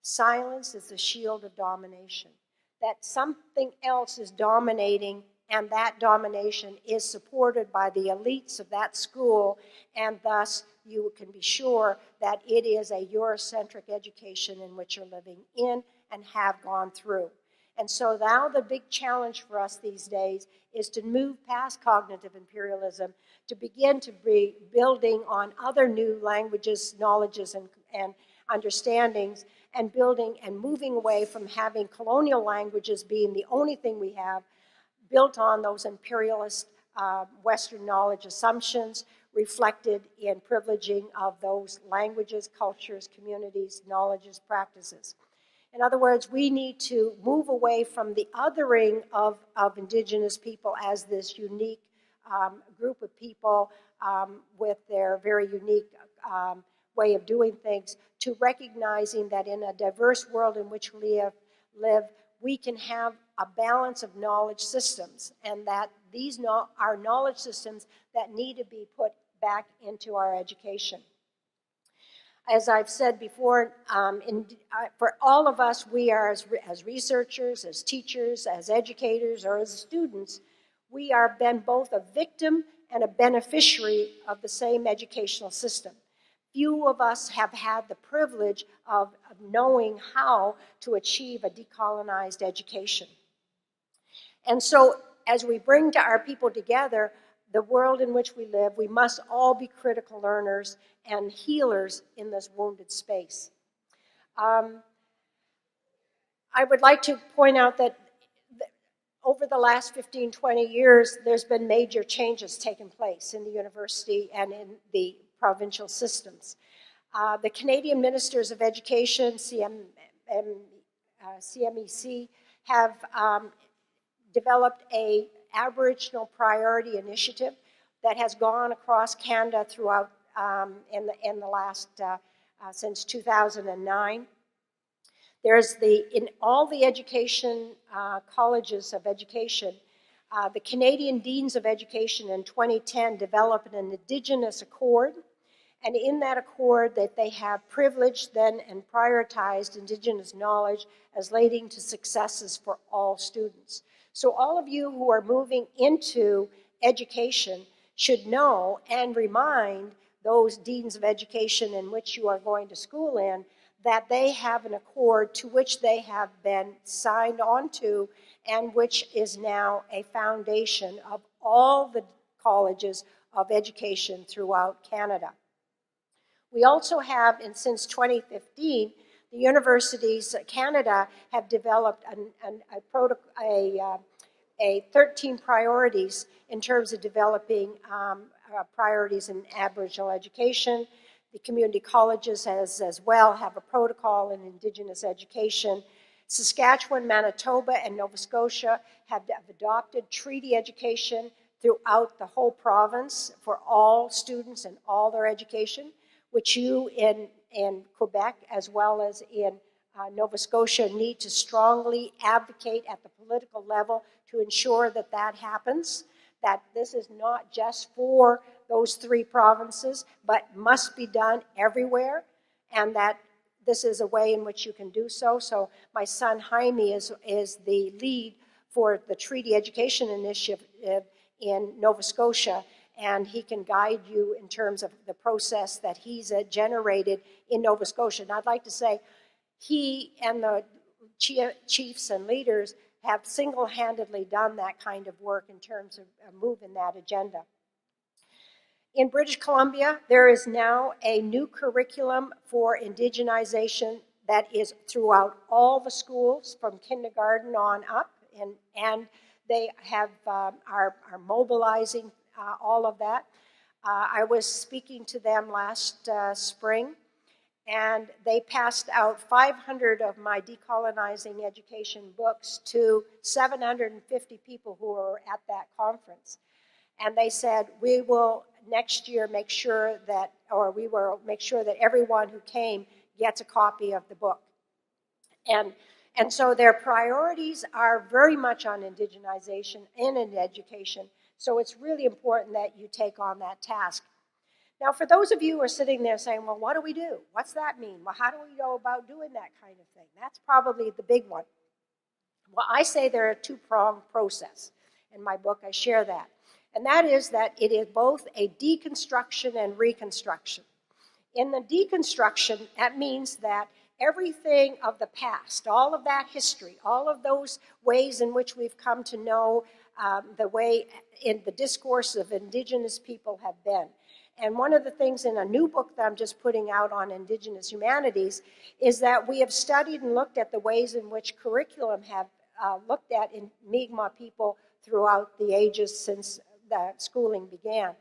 silence is the shield of domination. That something else is dominating, and that domination is supported by the elites of that school, and thus you can be sure that it is a Eurocentric education in which you're living in and have gone through. And so now the big challenge for us these days is to move past cognitive imperialism, to begin to be building on other new languages, knowledges, and understandings, and building and moving away from having colonial languages being the only thing we have, built on those imperialist Western knowledge assumptions reflected in privileging of those languages, cultures, communities, knowledges, practices. In other words, we need to move away from the othering of Indigenous people as this unique group of people with their very unique way of doing things, to recognizing that in a diverse world in which we live, we can have a balance of knowledge systems, and that these are knowledge systems that need to be put back into our education. As I've said before, for all of us, we are as researchers, as teachers, as educators, or as students, we are been both a victim and a beneficiary of the same educational system. Few of us have had the privilege of knowing how to achieve a decolonized education. And so as we bring our people together, the world in which we live, we must all be critical learners and healers in this wounded space. I would like to point out that over the last 15, 20 years, there's been major changes taking place in the university and in the provincial systems. The Canadian Ministers of Education, CMEC, have developed an Aboriginal priority initiative that has gone across Canada throughout in the last since 2009. There's in all the education colleges of education, the Canadian Deans of Education in 2010 developed an Indigenous Accord, and in that accord that they have privileged then and prioritized Indigenous knowledge as leading to successes for all students. So all of you who are moving into education should know and remind those Deans of Education in which you are going to school in that they have an accord to which they have been signed on to and which is now a foundation of all the colleges of education throughout Canada. We also have, and since 2015, the universities of Canada have developed a 13 priorities in terms of developing priorities in Aboriginal education. The community colleges as well have a protocol in Indigenous education. Saskatchewan, Manitoba, and Nova Scotia have adopted treaty education throughout the whole province for all students and all their education, which you in Quebec as well as in Nova Scotia need to strongly advocate at the political level to ensure that that happens, that this is not just for those 3 provinces, but must be done everywhere, and that this is a way in which you can do so. So my son Jaime is the lead for the Treaty Education Initiative in Nova Scotia, and he can guide you in terms of the process that he's generated in Nova Scotia. And I'd like to say he and the chiefs and leaders have single-handedly done that kind of work in terms of moving that agenda. In British Columbia, there is now a new curriculum for indigenization that is throughout all the schools from kindergarten on up, and they have are mobilizing all of that. I was speaking to them last spring, and they passed out 500 of my decolonizing education books to 750 people who were at that conference. And they said, we will next year make sure that, or we will make sure that everyone who came gets a copy of the book. And so their priorities are very much on indigenization and in education. So it's really important that you take on that task. Now, for those of you who are sitting there saying, well, what do we do? What's that mean? Well, how do we go about doing that kind of thing? That's probably the big one. Well, I say they're a 2-pronged process. In my book, I share that. And that is that it is both a deconstruction and reconstruction. In the deconstruction, that means that everything of the past, all of that history, all of those ways in which we've come to know the way in the discourse of Indigenous people have been. And one of the things in a new book that I'm just putting out on Indigenous humanities is that we have studied and looked at the ways in which curriculum have looked at in Mi'gmaq people throughout the ages since the schooling began.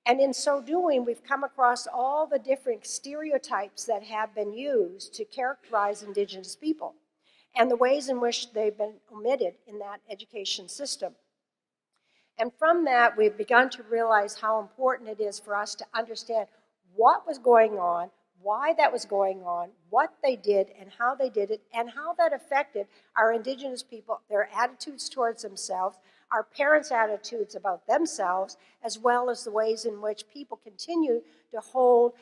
And in so doing, we've come across all the different stereotypes that have been used to characterize Indigenous people and the ways in which they've been omitted in that education system. And from that, we've begun to realize how important it is for us to understand what was going on, why that was going on, what they did, and how they did it, and how that affected our Indigenous people, their attitudes towards themselves, our parents' attitudes about themselves, as well as the ways in which people continue to hold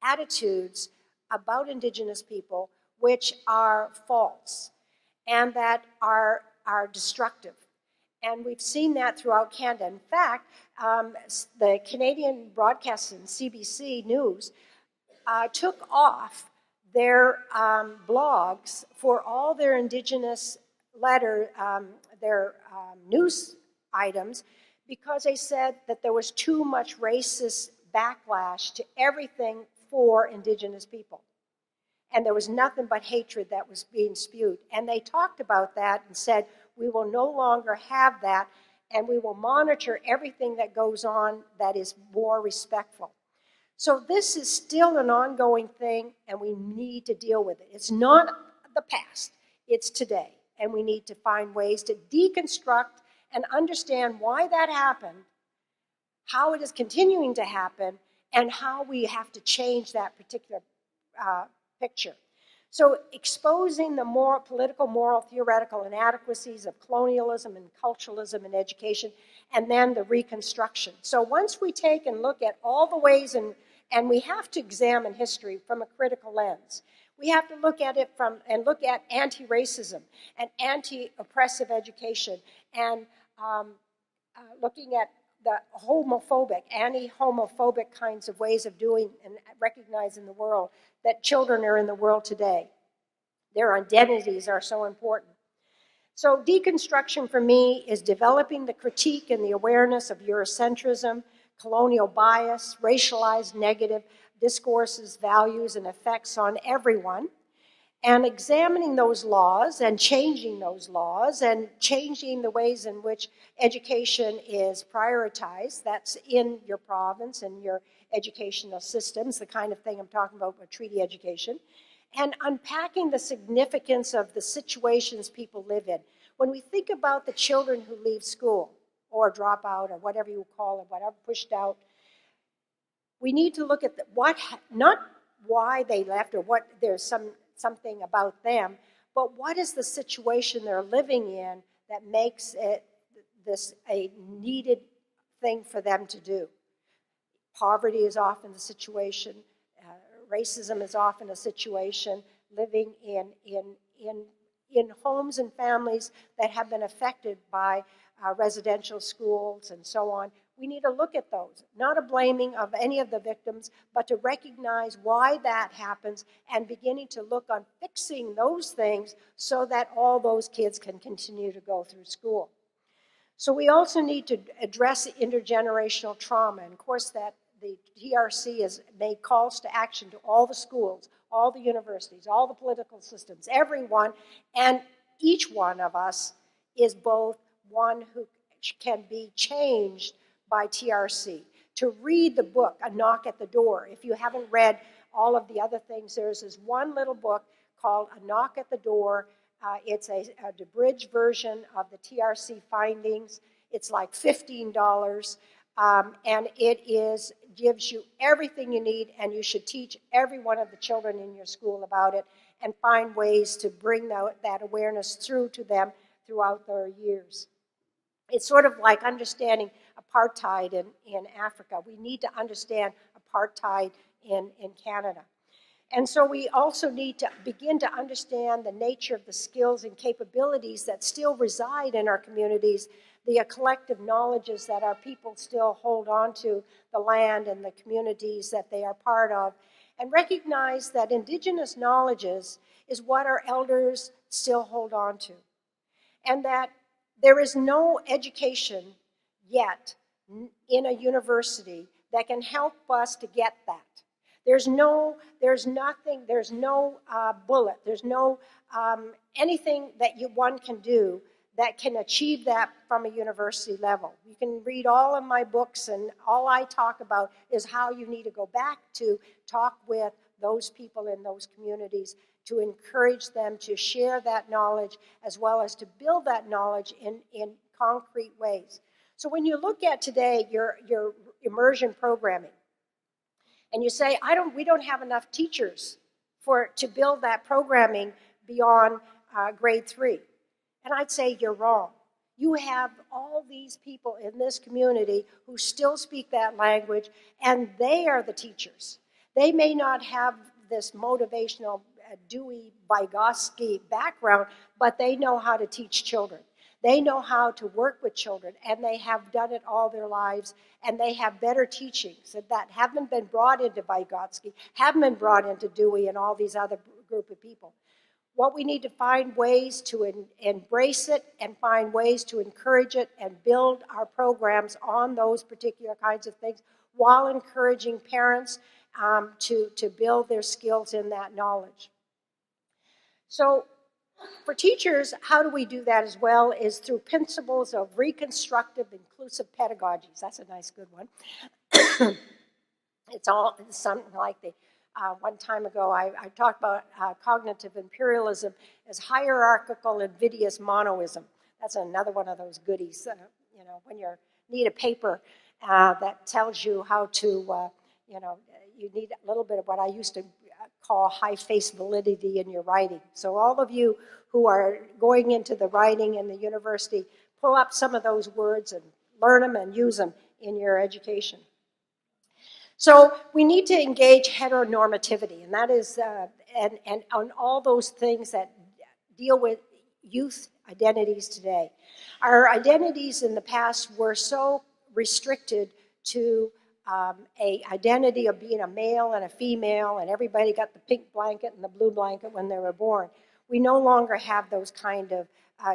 attitudes about Indigenous people which are false and that are destructive. And we've seen that throughout Canada. In fact, the Canadian Broadcasting, CBC News, took off their blogs for all their Indigenous their news items, because they said that there was too much racist backlash to everything for Indigenous people. And there was nothing but hatred that was being spewed. And they talked about that and said, we will no longer have that, and we will monitor everything that goes on that is more respectful. So this is still an ongoing thing, and we need to deal with it. It's not the past, it's today. And we need to find ways to deconstruct and understand why that happened how it is continuing to happen, and how we have to change that particular picture. So exposing the political, moral, theoretical inadequacies of colonialism and culturalism in education, and then the reconstruction. So once we take and look at all the ways, and we have to examine history from a critical lens. We have to look at it look at anti-racism and anti-oppressive education, and looking at the anti-homophobic kinds of ways of doing and recognizing the world, that children are in the world today. Their identities are so important. So deconstruction for me is developing the critique and the awareness of Eurocentrism, colonial bias, racialized negative discourses, values, and effects on everyone, and examining those laws and changing those laws and changing the ways in which education is prioritized. That's in your province and your educational systems, the kind of thing I'm talking about with treaty education, and unpacking the significance of the situations people live in. When we think about the children who leave school or drop out or whatever you call it, whatever, pushed out, we need to look at not why they left or what there's something about them, but what is the situation they're living in that makes it a needed thing for them to do. Poverty is often the situation. Racism is often a situation. Living in homes and families that have been affected by residential schools and so on. We need to look at those, not a blaming of any of the victims, but to recognize why that happens and beginning to look on fixing those things so that all those kids can continue to go through school. So we also need to address intergenerational trauma. And of course, that the TRC has made calls to action to all the schools, all the universities, all the political systems, everyone, and each one of us is both one who can be changed by TRC. To read the book, A Knock at the Door. If you haven't read all of the other things, there's this one little book called A Knock at the Door. It's a abridged version of the TRC findings. It's like $15, and it gives you everything you need, and you should teach every one of the children in your school about it and find ways to bring that awareness through to them throughout their years. It's sort of like understanding apartheid in Africa. We need to understand apartheid in Canada. And so we also need to begin to understand the nature of the skills and capabilities that still reside in our communities, the collective knowledges that our people still hold on to, the land and the communities that they are part of, and recognize that Indigenous knowledges is what our elders still hold on to. And that there is no education yet in a university that can help us to get that. There's no bullet, there's no anything that one can do that can achieve that from a university level. You can read all of my books, and all I talk about is how you need to go back to talk with those people in those communities to encourage them to share that knowledge as well as to build that knowledge in concrete ways. So when you look at today your immersion programming, and you say, we don't have enough teachers to build that programming beyond grade 3. And I'd say you're wrong. You have all these people in this community who still speak that language, and they are the teachers. They may not have this motivational Dewey Vygotsky background, but they know how to teach children. They know how to work with children, and they have done it all their lives, and they have better teachings that haven't been brought into Vygotsky, haven't been brought into Dewey and all these other group of people. What we need to find ways to embrace it and find ways to encourage it and build our programs on those particular kinds of things while encouraging parents to build their skills in that knowledge. So for teachers, how do we do that as well is through principles of reconstructive inclusive pedagogies. That's a nice good one. It's something like one time ago, I talked about cognitive imperialism as hierarchical invidious monoism. That's another one of those goodies, when you need a paper that tells you how to, you know, you need a little bit of what I used to call high face validity in your writing. So all of you who are going into the writing in the university, pull up some of those words and learn them and use them in your education. So we need to engage heteronormativity, and that is, and on all those things that deal with youth identities today. Our identities in the past were so restricted to a identity of being a male and a female, and everybody got the pink blanket and the blue blanket when they were born. We no longer have those kind of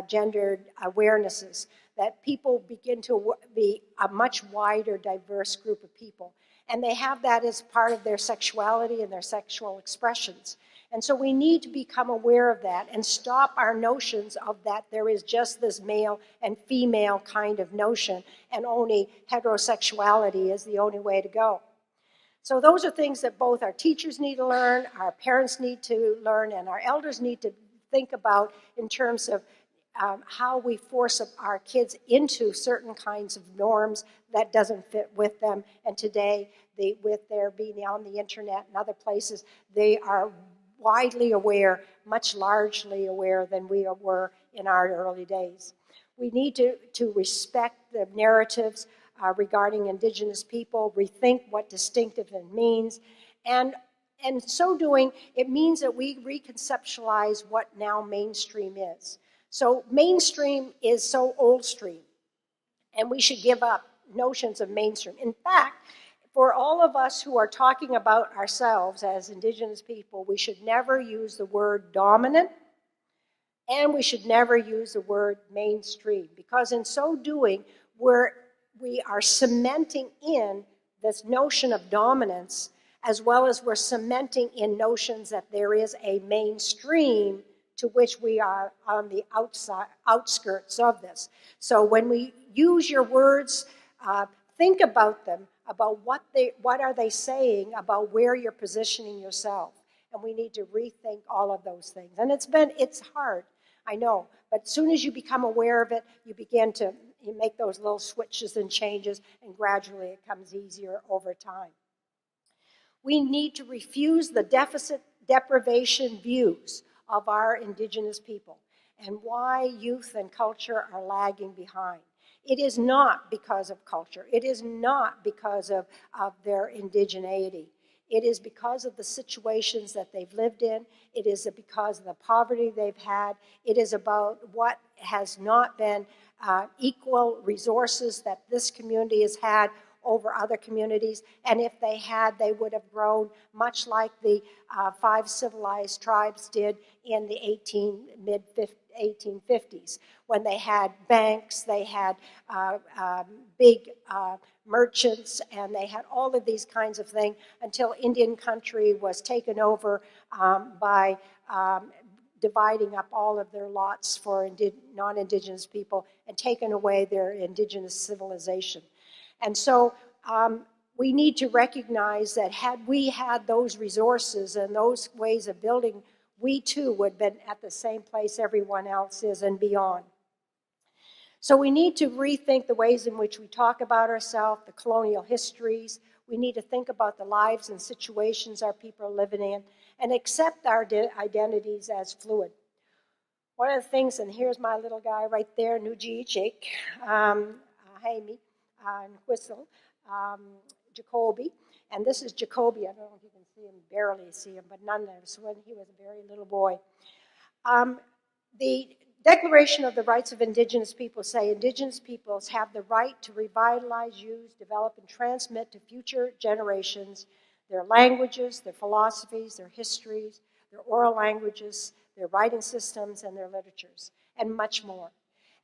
gendered awarenesses, that people begin to be a much wider, diverse group of people. And they have that as part of their sexuality and their sexual expressions. And so we need to become aware of that and stop our notions of that there is just this male and female kind of notion, and only heterosexuality is the only way to go. So those are things that both our teachers need to learn, our parents need to learn, and our elders need to think about in terms of how we force our kids into certain kinds of norms that doesn't fit with them. And today, with their being on the internet and other places, they are widely aware, much largely aware than we were in our early days. We need to respect the narratives regarding Indigenous people, rethink what distinctive means, and in so doing, it means that we reconceptualize what now mainstream is. So mainstream is so old stream, and we should give up notions of mainstream. In fact, for all of us who are talking about ourselves as Indigenous people, we should never use the word dominant, and we should never use the word mainstream, because in so doing, we are cementing in this notion of dominance, as well as we're cementing in notions that there is a mainstream to which we are on the outskirts of this. So when we use your words, think about them, about what are they saying about where you're positioning yourself. And we need to rethink all of those things. And it's hard, I know, but as soon as you become aware of it, you begin to make those little switches and changes, and gradually it comes easier over time. We need to refuse the deficit deprivation views of our Indigenous people and why youth and culture are lagging behind. It is not because of culture. It is not because of their indigeneity. It is because of the situations that they've lived in. It is because of the poverty they've had. It is about what has not been equal resources that this community has had over other communities, and if they had, they would have grown much like the 5 civilized tribes did in the mid-1850s, when they had banks, they had big merchants, and they had all of these kinds of things until Indian country was taken over by dividing up all of their lots for non-Indigenous people and taken away their Indigenous civilization. And so we need to recognize that had we had those resources and those ways of building, we too would have been at the same place everyone else is and beyond. So we need to rethink the ways in which we talk about ourselves, the colonial histories. We need to think about the lives and situations our people are living in and accept our identities as fluid. One of the things, and here's my little guy right there, Nuji Chik, Haimi, and Whistle, Jacoby, and this is Jacoby. I don't know if you can see him, barely see him, but nonetheless, when he was a very little boy. The Declaration of the Rights of Indigenous Peoples say Indigenous peoples have the right to revitalize, use, develop, and transmit to future generations their languages, their philosophies, their histories, their oral languages, their writing systems, and their literatures, and much more.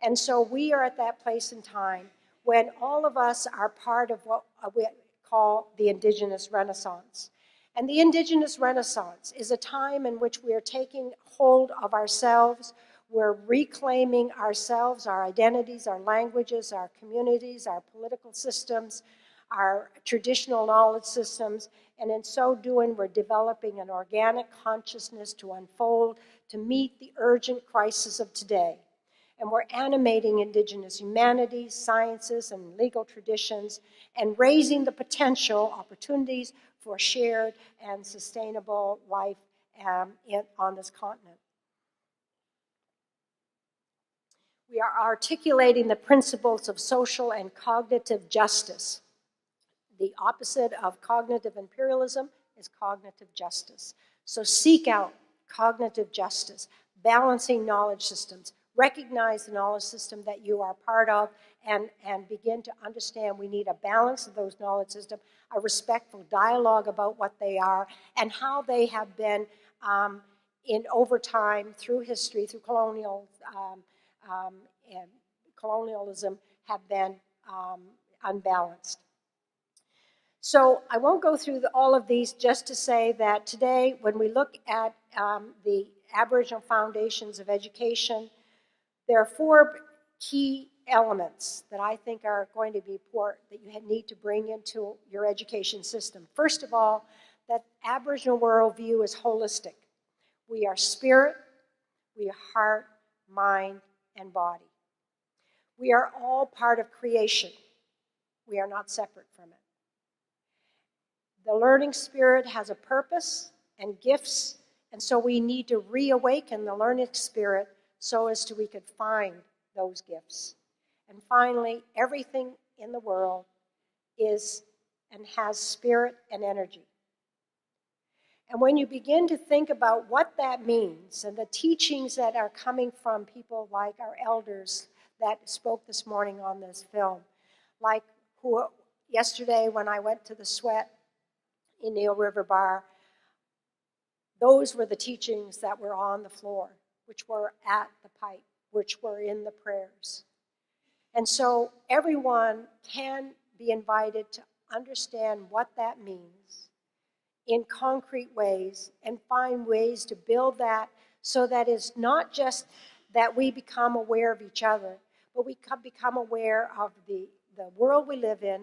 And so we are at that place in time when all of us are part of what we call the Indigenous Renaissance. And the Indigenous Renaissance is a time in which we are taking hold of ourselves. We're reclaiming ourselves, our identities, our languages, our communities, our political systems, our traditional knowledge systems, and in so doing, we're developing an organic consciousness to unfold to meet the urgent crisis of today. And we're animating Indigenous humanities, sciences, and legal traditions, and raising the potential opportunities for shared and sustainable life on this continent. We are articulating the principles of social and cognitive justice. The opposite of cognitive imperialism is cognitive justice. So seek out cognitive justice, balancing knowledge systems, recognize the knowledge system that you are part of, and begin to understand we need a balance of those knowledge systems, a respectful dialogue about what they are, and how they have been in over time, through history, through and colonialism, have been unbalanced. So I won't go through all of these, just to say that today, when we look at the Aboriginal foundations of education, there are 4 key elements that I think are going to be important that you need to bring into your education system. First of all, that Aboriginal worldview is holistic. We are spirit, we are heart, mind, and body. We are all part of creation. We are not separate from it. The learning spirit has a purpose and gifts, and so we need to reawaken the learning spirit so as we could find those gifts. And finally, everything in the world is and has spirit and energy. And when you begin to think about what that means, and the teachings that are coming from people like our elders that spoke this morning on this film, like who yesterday when I went to the Sweat in Neil River Bar, those were the teachings that were on the floor, which were at the pipe, which were in the prayers. And so everyone can be invited to understand what that means in concrete ways and find ways to build that so that it's not just that we become aware of each other, but we become aware of the world we live in,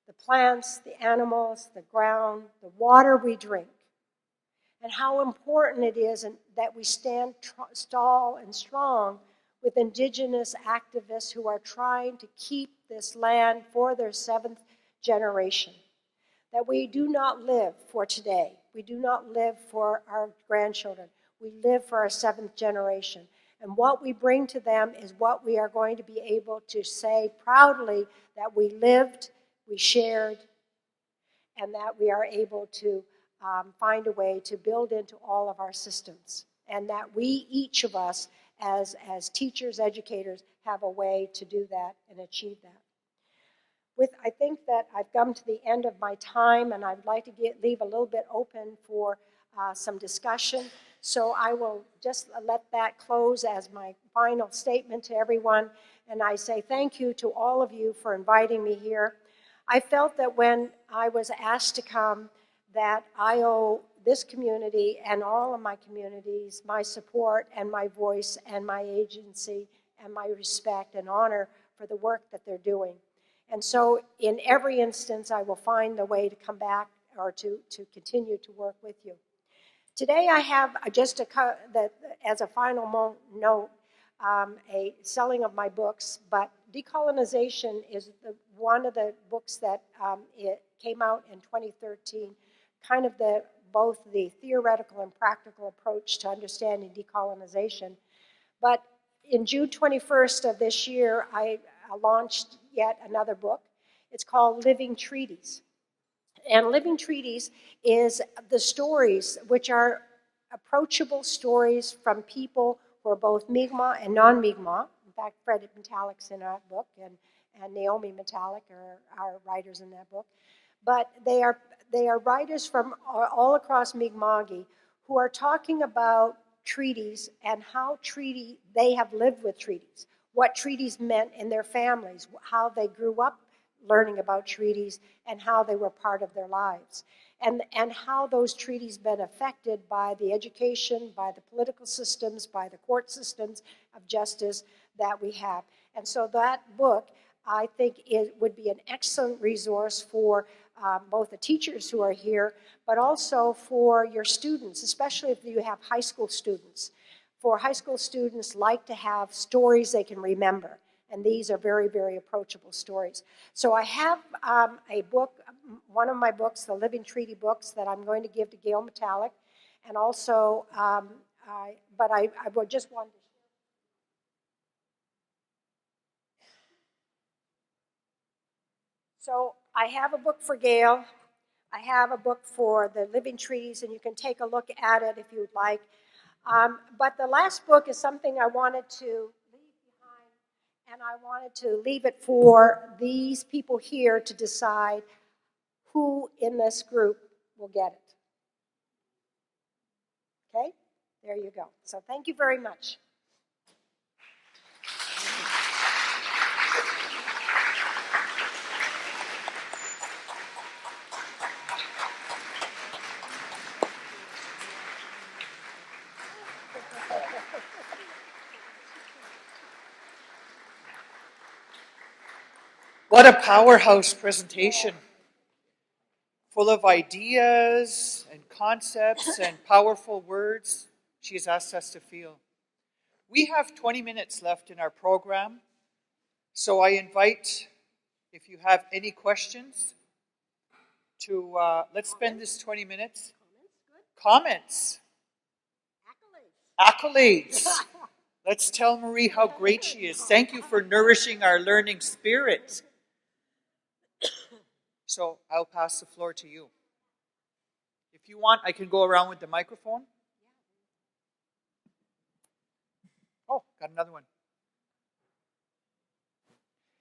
the plants, the animals, the ground, the water we drink, and how important it is that we stand tall and strong with Indigenous activists who are trying to keep this land for their 7th generation. That we do not live for today. We do not live for our grandchildren. We live for our 7th generation. And what we bring to them is what we are going to be able to say proudly that we lived, we shared, and that we are able to find a way to build into all of our systems. And that we, each of us, as teachers, educators, have a way to do that and achieve that. I think that I've come to the end of my time, and I'd like to leave a little bit open for some discussion. So I will just let that close as my final statement to everyone. And I say thank you to all of you for inviting me here. I felt that when I was asked to come, that I owe this community and all of my communities my support and my voice and my agency and my respect and honor for the work that they're doing. And so in every instance, I will find the way to come back or to continue to work with you. Today I have just as a final note, a selling of my books, but Decolonization is one of the books that it came out in 2013, kind of both the theoretical and practical approach to understanding decolonization. But in June 21st of this year, I launched yet another book. It's called Living Treaties. And Living Treaties is the stories, which are approachable stories from people who are both Mi'gmaq and non-Mi'gmaq. In fact, Fred Metallic's in that book, and Naomi Metallic are writers in that book. But they are writers from all across Mi'gmaq who are talking about treaties and how they have lived with treaties, what treaties meant in their families, how they grew up learning about treaties, and how they were part of their lives, and how those treaties been affected by the education, by the political systems, by the court systems of justice that we have. And so that book, I think, would be an excellent resource for both the teachers who are here, but also for your students, especially if you have high school students, for high school students like to have stories they can remember. And these are very, very approachable stories. So I have a book, one of my books, the Living Treaty books, that I'm going to give to Gail Metallic. And also, but I would just want to. So I have a book for Gail. I have a book for the Living Treaties, and you can take a look at it if you'd like. But the last book is something I wanted to leave behind, and I wanted to leave it for these people here to decide who in this group will get it. Okay? There you go. So thank you very much. What a powerhouse presentation, full of ideas and concepts and powerful words she has asked us to feel. We have 20 minutes left in our program, so I invite, if you have any questions, to let's spend this 20 minutes. Comments. Accolades. Let's tell Marie how great she is. Thank you for nourishing our learning spirit. So I'll pass the floor to you. If you want, I can go around with the microphone. Oh, got another one.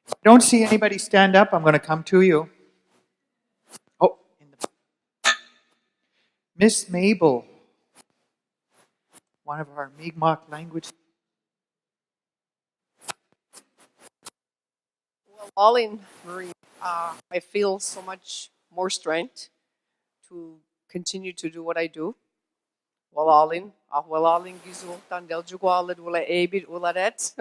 If I don't see anybody stand up, I'm going to come to you. Oh, Miss Mabel, one of our Mi'gmaq language. Well, all in, Marie, I feel so much more strength to continue to do what I do. Well, all in, gizu tandel jugualed wala ebit ularet.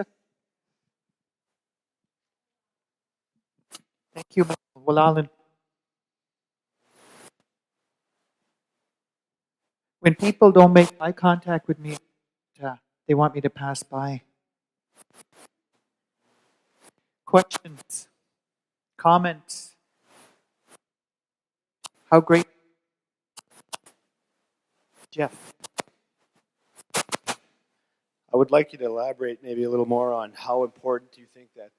Thank you, Walalin. When people don't make eye contact with me, they want me to pass by. Questions? Comments? How great? Jeff. I would like you to elaborate maybe a little more on how important do you think that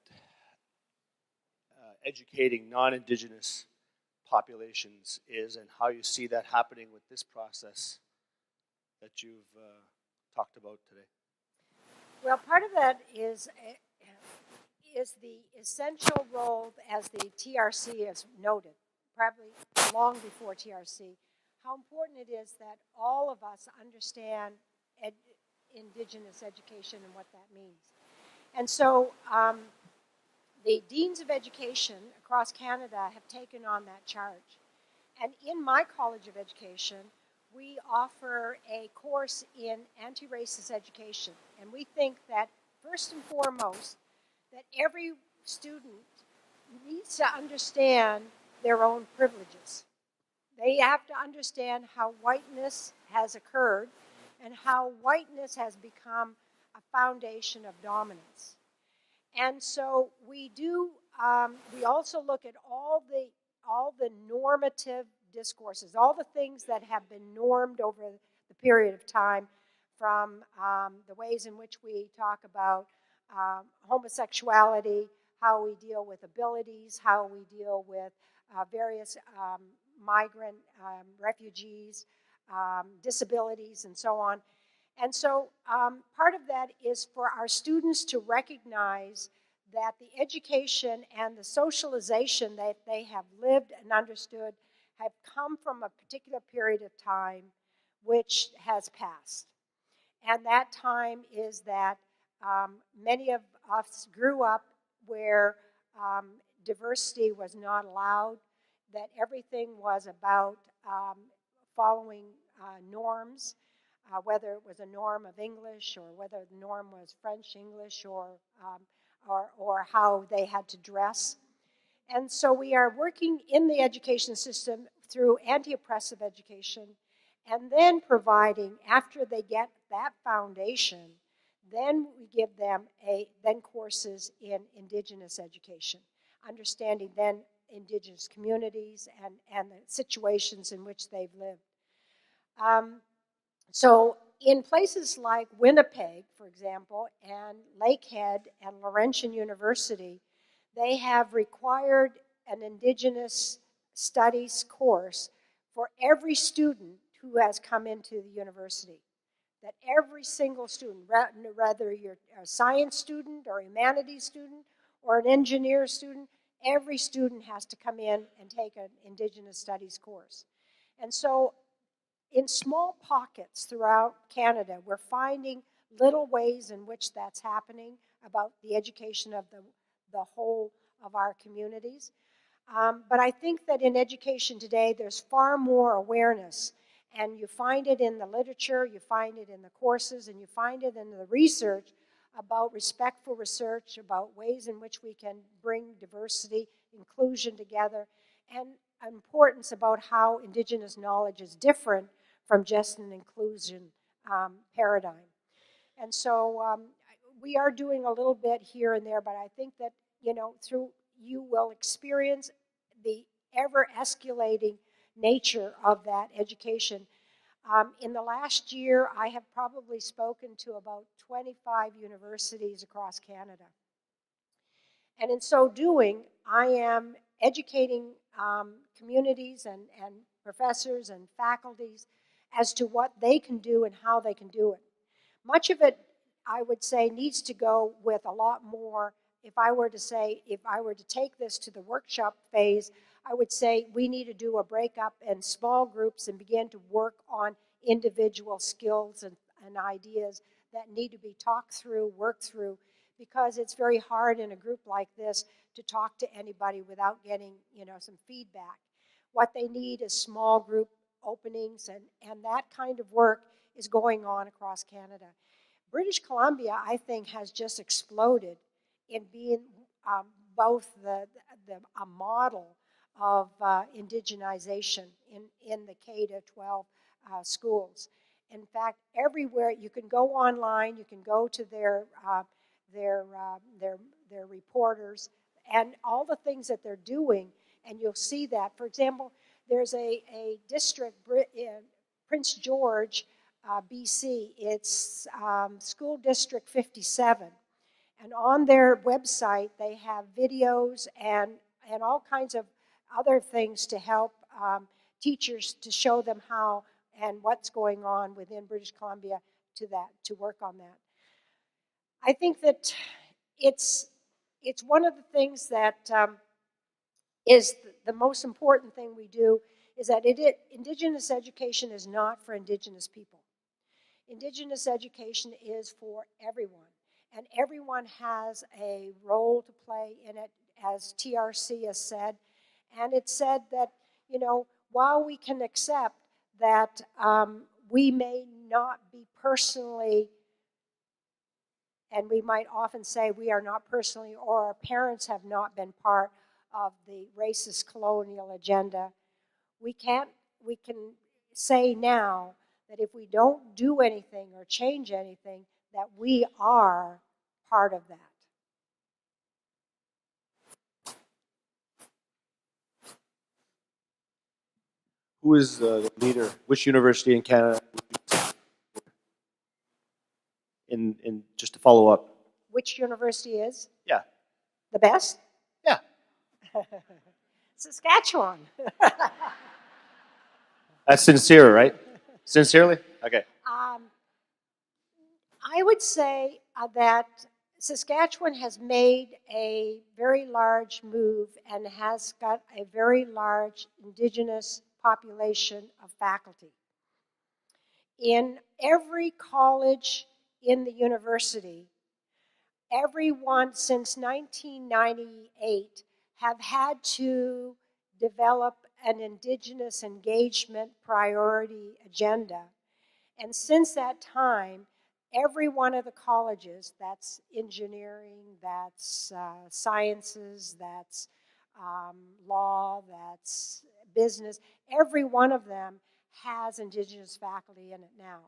educating non-Indigenous populations is, and how you see that happening with this process that you've talked about today. Well, part of that is the essential role, as the TRC has noted, probably long before TRC, how important it is that all of us understand Indigenous education and what that means. And so the Deans of Education across Canada have taken on that charge. And in my College of Education, we offer a course in anti-racist education. And we think that, first and foremost, that every student needs to understand their own privileges. They have to understand how whiteness has occurred and how whiteness has become a foundation of dominance. And so we do. We also look at all the normative discourses, all the things that have been normed over the period of time, from the ways in which we talk about homosexuality, how we deal with abilities, how we deal with various migrant refugees, disabilities, and so on. And so part of that is for our students to recognize that the education and the socialization that they have lived and understood have come from a particular period of time which has passed. And that time is that many of us grew up where diversity was not allowed, that everything was about following norms, whether it was a norm of English or whether the norm was French English or how they had to dress. And so we are working in the education system through anti-oppressive education And then providing, after they get that foundation, then we give them then courses in Indigenous education, understanding then Indigenous communities and the situations in which they've lived. So in places like Winnipeg, for example, and Lakehead and Laurentian University, they have required an Indigenous studies course for every student who has come into the university. That every single student, whether you're a science student or a humanities student or an engineer student, every student has to come in and take an Indigenous studies course. And so in small pockets throughout Canada, we're finding little ways in which that's happening about the education of the whole of our communities. But I think that in education today, there's far more awareness. And you find it in the literature, you find it in the courses, and you find it in the research about respectful research, about ways in which we can bring diversity, inclusion together, and importance about how Indigenous knowledge is different from just an inclusion paradigm. And so we are doing a little bit here and there, but I think that, through you will experience the ever-escalating nature of that education. In the last year, I have probably spoken to about 25 universities across Canada. And in so doing, I am educating communities and professors and faculties as to what they can do and how they can do it. Much of it, I would say, needs to go with a lot more. If I were to take this to the workshop phase, I would say we need to do a breakup in small groups and begin to work on individual skills and ideas that need to be talked through, worked through, because it's very hard in a group like this to talk to anybody without getting, some feedback. What they need is small group openings, and that kind of work is going on across Canada. British Columbia, I think, has just exploded in being both a model of indigenization in the K-12 schools. In fact, everywhere you can go online, you can go to their reporters and all the things that they're doing, and you'll see that. For example, there's a district in Prince George, BC. It's School District 57. And on their website, they have videos and all kinds of other things to help teachers to show them how and what's going on within British Columbia to work on that. I think that it's one of the things that is the most important thing we do is that Indigenous education is not for Indigenous people. Indigenous education is for everyone. And everyone has a role to play in it, as TRC has said. And it said that, while we can accept that we may not be personally, and we might often say we are not personally, or our parents have not been part of the racist colonial agenda, we can say now that if we don't do anything or change anything, that we are part of that. Who is the leader? Which university in Canada? In just to follow up. Which university is? Yeah. The best? Yeah. Saskatchewan. That's sincere, right? Sincerely? Okay. I would say that Saskatchewan has made a very large move and has got a very large Indigenous population of faculty. In every college in the university, everyone since 1998 have had to develop an Indigenous engagement priority agenda. And since that time, every one of the colleges, that's engineering, that's sciences, that's law, that's business, every one of them has Indigenous faculty in it now.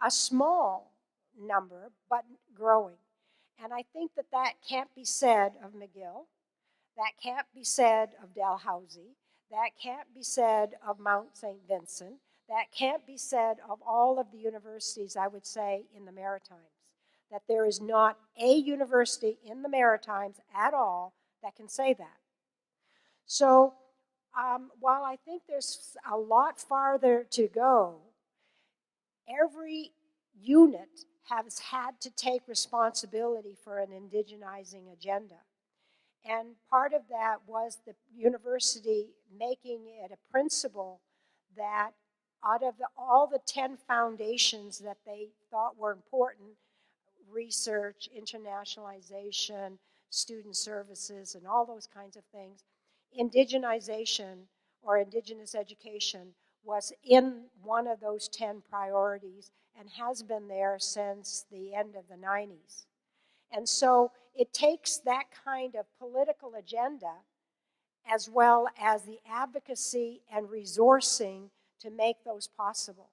A small number, but growing. And I think that that can't be said of McGill. That can't be said of Dalhousie. That can't be said of Mount St. Vincent. That can't be said of all of the universities, I would say, in the Maritimes. That there is not a university in the Maritimes at all that can say that. So while I think there's a lot farther to go, every unit has had to take responsibility for an indigenizing agenda. And part of that was the university making it a principle that out of all the 10 foundations that they thought were important, research, internationalization, student services, and all those kinds of things, indigenization or Indigenous education was in one of those 10 priorities and has been there since the end of the 90s. And so it takes that kind of political agenda as well as the advocacy and resourcing to make those possible.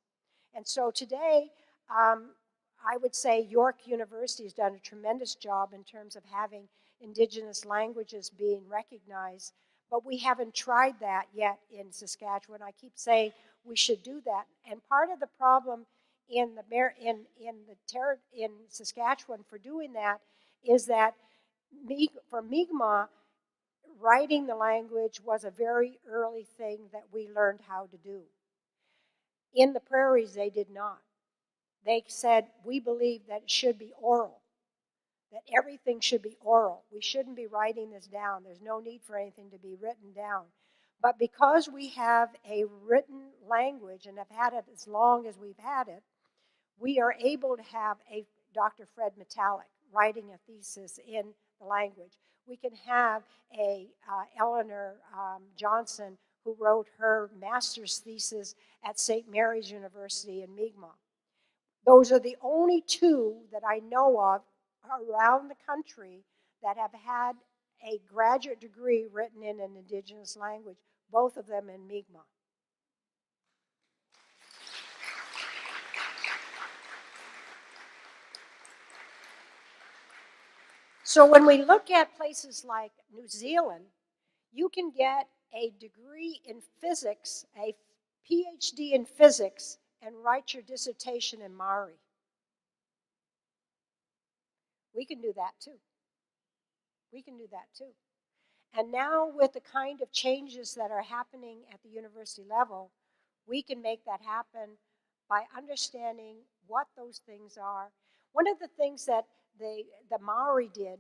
And so today, I would say York University has done a tremendous job in terms of having Indigenous languages being recognized, but we haven't tried that yet in Saskatchewan. I keep saying we should do that. And part of the problem in Saskatchewan for doing that is that for Mi'gmaq, writing the language was a very early thing that we learned how to do. In the prairies, they did not. They said, we believe that it should be oral, that everything should be oral. We shouldn't be writing this down. There's no need for anything to be written down. But because we have a written language and have had it as long as we've had it, we are able to have a Dr. Fred Metallic writing a thesis in the language. We can have a Eleanor Johnson who wrote her master's thesis at St. Mary's University in Mi'gmaq. Those are the only two that I know of around the country that have had a graduate degree written in an Indigenous language, both of them in Mi'gmaq. So when we look at places like New Zealand, you can get a degree in physics, a PhD in physics, and write your dissertation in Maori. We can do that too. We can do that too. And now with the kind of changes that are happening at the university level, we can make that happen by understanding what those things are. One of the things that the Maori did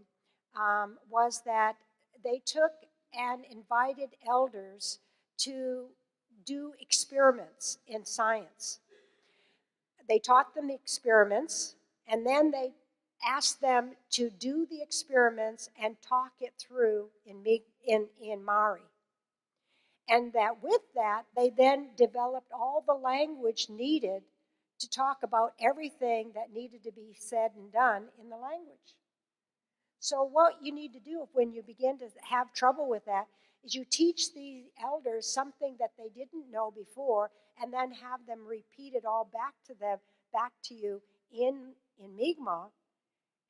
was that they took and invited elders to do experiments in science. They taught them the experiments, and then they asked them to do the experiments and talk it through in Maori. And that with that, they then developed all the language needed to talk about everything that needed to be said and done in the language. So what you need to do when you begin to have trouble with that is you teach the elders something that they didn't know before, and then have them repeat it all back to you in Mi'gmaq,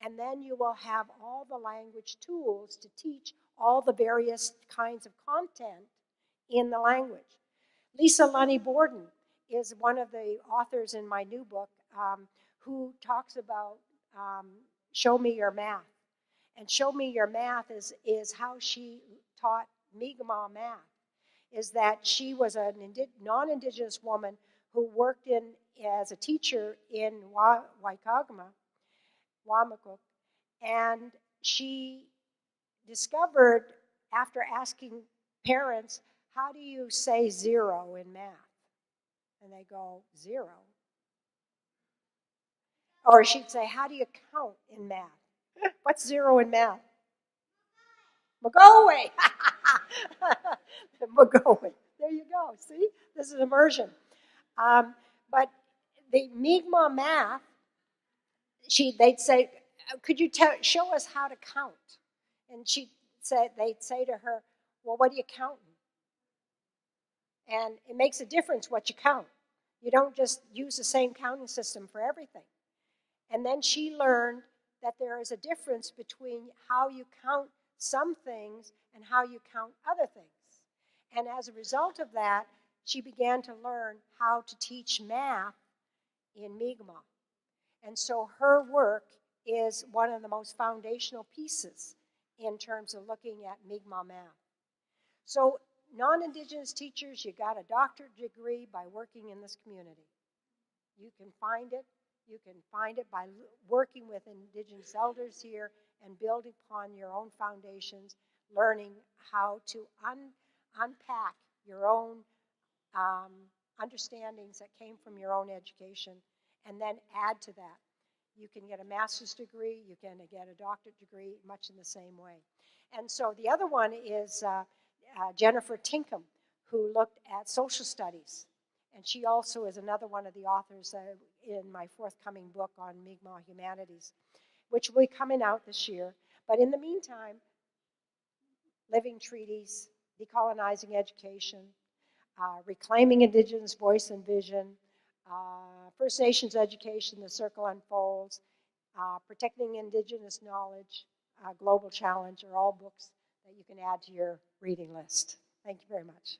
and then you will have all the language tools to teach all the various kinds of content in the language. Lisa Lunny Borden is one of the authors in my new book who talks about Show Me Your Math. And Show Me Your Math is how she taught Mi'gmaq math, is that she was a non-Indigenous woman who worked as a teacher in Waikagama, Wamakuk, and she discovered, after asking parents, how do you say zero in math? And they go, zero. Or she'd say, how do you count in math? What's zero in math? Magoe. Magoe. There you go. See? This is immersion. But the Mi'gmaq math, they'd say, could you show us how to count? And they'd say to her, well, what are you counting? And it makes a difference what you count. You don't just use the same counting system for everything. And then she learned that there is a difference between how you count some things and how you count other things. And as a result of that, she began to learn how to teach math in Mi'gmaq. And so her work is one of the most foundational pieces in terms of looking at Mi'gmaq math. So non-Indigenous teachers, you got a doctorate degree by working in this community. You can find it. You can find it by working with Indigenous elders here and building upon your own foundations, learning how to unpack your own understandings that came from your own education, and then add to that. You can get a master's degree, you can get a doctorate degree, much in the same way. And so the other one is Jennifer Tinkham, who looked at social studies. And she also is another one of the authors in my forthcoming book on Mi'gmaq humanities, which will be coming out this year. But in the meantime, living treaties, decolonizing education, reclaiming Indigenous voice and vision, First Nations education, The Circle Unfolds, protecting Indigenous knowledge, Global Challenge are all books that you can add to your reading list. Thank you very much.